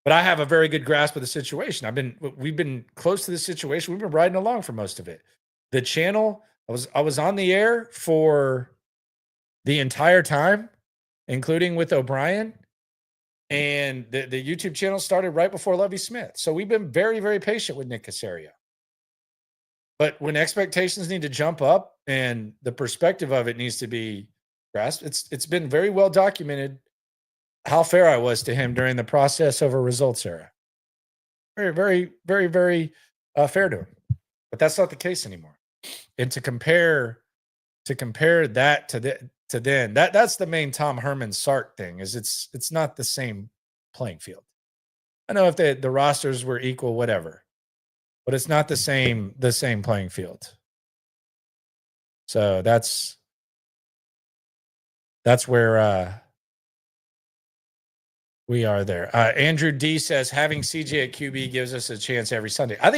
But I have a very good grasp of the situation. We've been close to the situation. We've been riding along for most of it. The channel, I was on the air for the entire time, including with O'Brien. And the YouTube channel started right before Lovie Smith. So we've been very, very patient with Nick Caserio. But when expectations need to jump up and the perspective of it needs to be grasped, it's been very well documented how fair I was to him during the process over results era. Very, very, very, very fair to him. But that's not the case anymore. And to compare that to then, that's the main Tom Herman Sark thing, is it's not the same playing field. I know if the rosters were equal, whatever, but it's not the same playing field. So that's where we are there. Andrew D says having CJ at QB gives us a chance every Sunday. I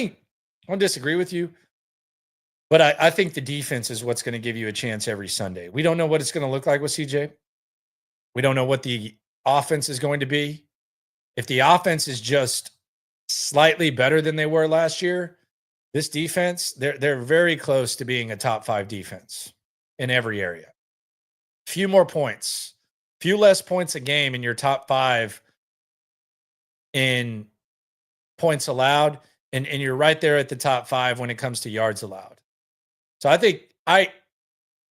don't disagree with you, but I think the defense is what's going to give you a chance every Sunday. We don't know what it's going to look like with CJ. We don't know what the offense is going to be. If the offense is just slightly better than they were last year, this defense, they're very close to being a top 5 defense in every area. Few more points. Few less points a game in your top 5 in points allowed, and you're right there at the top 5 when it comes to yards allowed. So I think I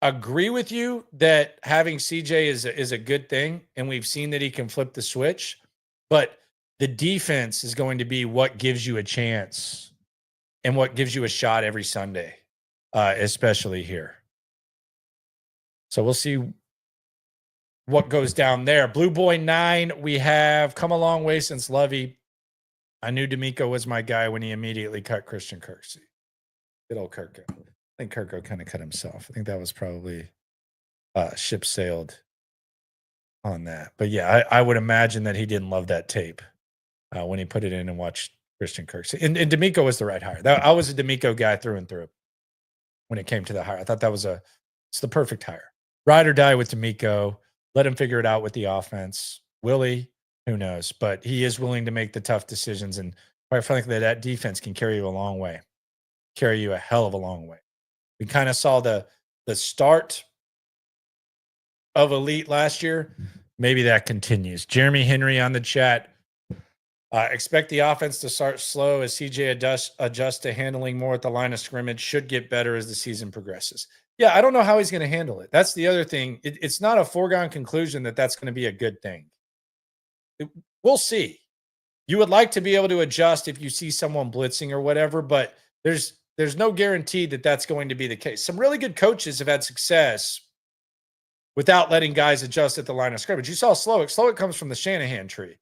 agree with you that having CJ is a good thing, and we've seen that he can flip the switch, but the defense is going to be what gives you a chance and what gives you a shot every Sunday, especially here. So we'll see what goes down there. Blue Boy 9, we have come a long way since Lovey. I knew D'Amico was my guy when he immediately cut Christian Kirksey. Good old Kirko. I think Kirko kind of cut himself. I think that was probably ship sailed on that. But yeah, I would imagine that he didn't love that tape when he put it in and watched Christian Kirksey. And D'Amico was the right hire. I was a D'Amico guy through and through when it came to the hire. I thought it's the perfect hire. Ride or die with D'Amico. Let him figure it out with the offense. Will he? Who knows? But he is willing to make the tough decisions. And quite frankly, that defense can carry you a long way. Carry you a hell of a long way. We kind of saw the start of elite last year. Maybe that continues. Jeremy Henry on the chat. Expect the offense to start slow as CJ adjusts to handling more at the line of scrimmage. Should get better as the season progresses. Yeah, I don't know how he's going to handle it. That's the other thing. It's not a foregone conclusion that that's going to be a good thing. We'll see. You would like to be able to adjust if you see someone blitzing or whatever, but there's no guarantee that that's going to be the case. Some really good coaches have had success without letting guys adjust at the line of scrimmage. You saw Slowik. Slowik comes from the Shanahan tree.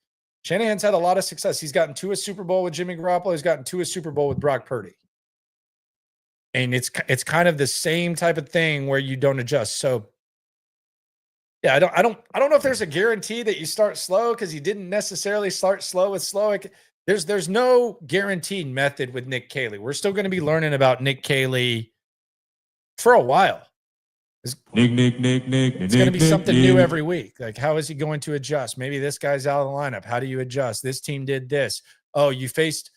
Shanahan's had a lot of success. He's gotten to a Super Bowl with Jimmy Garoppolo. He's gotten to a Super Bowl with Brock Purdy. And it's kind of the same type of thing where you don't adjust. So yeah, I don't know if there's a guarantee that you start slow, because you didn't necessarily start slow with Slowik. There's no guaranteed method with Nick Caley. We're still going to be learning about Nick Caley for a while. It's going to be something new every week. Like, how is he going to adjust? Maybe this guy's out of the lineup. How do you adjust? This team did this. Oh, you faced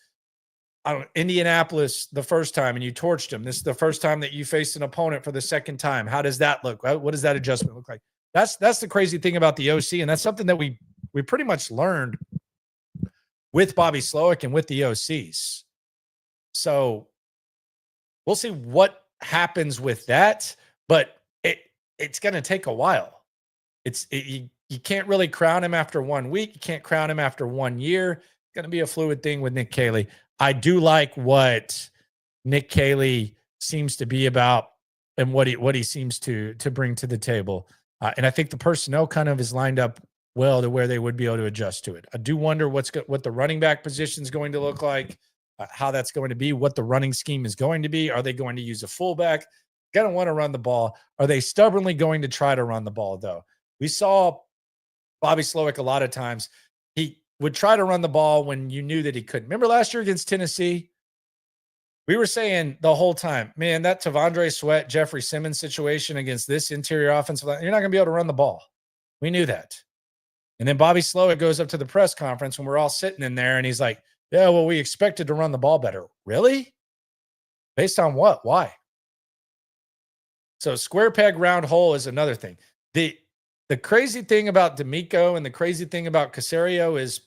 Indianapolis the first time and you torched them. This is the first time that you faced an opponent for the second time. How does that look? What does that adjustment look like? That's the crazy thing about the OC, and that's something that we pretty much learned with Bobby Slowik and with the OCs. So we'll see what happens with that, but it's going to take a while. You can't really crown him after 1 week. You can't crown him after 1 year. It's going to be a fluid thing with Nick Caley. I do like what Nick Caley seems to be about and what he seems to bring to the table. And I think the personnel kind of is lined up well to where they would be able to adjust to it. I do wonder what the running back position is going to look like, how that's going to be, what the running scheme is going to be. Are they going to use a fullback? Going to want to run the ball. Are they stubbornly going to try to run the ball, though? We saw Bobby Slowik a lot of times. He would try to run the ball when you knew that he couldn't. Remember last year against Tennessee? We were saying the whole time, man, that Tavondre Sweat, Jeffrey Simmons situation against this interior offensive line, you're not going to be able to run the ball. We knew that. And then Bobby Slowik goes up to the press conference when we're all sitting in there, and he's like, yeah, well, we expected to run the ball better. Really? Based on what? Why? So square peg, round hole is another thing. The crazy thing about D'Amico and the crazy thing about Caserio is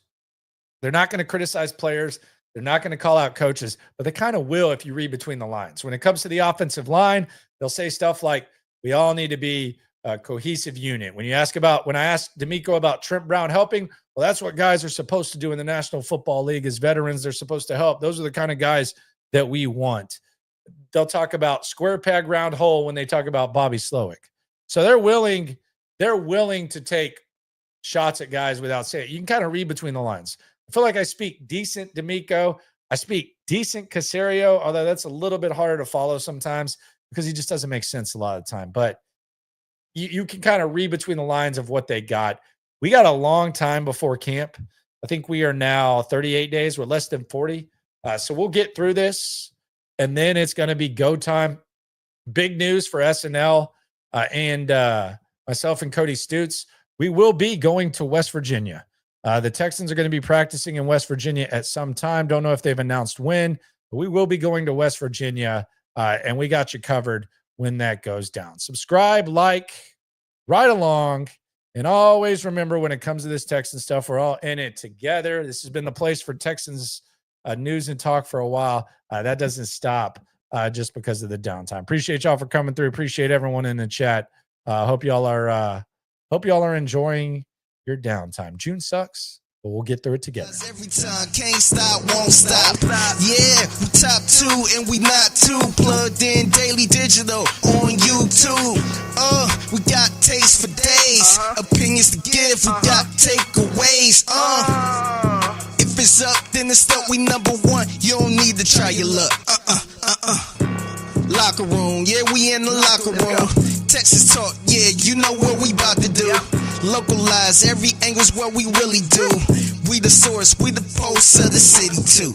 they're not going to criticize players. They're not going to call out coaches, but they kind of will if you read between the lines. When it comes to the offensive line, they'll say stuff like, we all need to be a cohesive unit. When I asked D'Amico about Trent Brown helping, well, that's what guys are supposed to do in the National Football League as veterans. They're supposed to help. Those are the kind of guys that we want. They'll talk about square peg, round hole when they talk about Bobby Slowik. So they're willing to take shots at guys without saying it. You can kind of read between the lines. I feel like I speak decent D'Amico. I speak decent Caserio, although that's a little bit harder to follow sometimes because he just doesn't make sense a lot of the time. But you can kind of read between the lines of what they got. We got a long time before camp. I think we are now 38 days. We're less than 40. So we'll get through this, and then it's going to be go time. Big news for SNL and myself and Cody Stutz. We will be going to West Virginia. The Texans are going to be practicing in West Virginia at some time. Don't know if they've announced when, but we will be going to West Virginia, and we got you covered when that goes down. Subscribe, like, ride along, and always remember when it comes to this Texans stuff, we're all in it together. This has been the place for Texans news and talk for a while. That doesn't stop just because of the downtime. Appreciate y'all for coming through. Appreciate everyone in the chat. Hope y'all are enjoying your downtime. June sucks, but we'll get through it together. Every time, can't stop, won't stop. Yeah, we top 2 and we not too. Plugged in daily digital on YouTube. We got taste for days. Opinions to give, we got takeaways. If it's up, then it's up. We number one. You don't need to try your luck. Locker room, yeah, we in the locker room. Texas talk, yeah, you know what we about to do. Localize every angle's what we really do. We the source, we the pulse of the city too.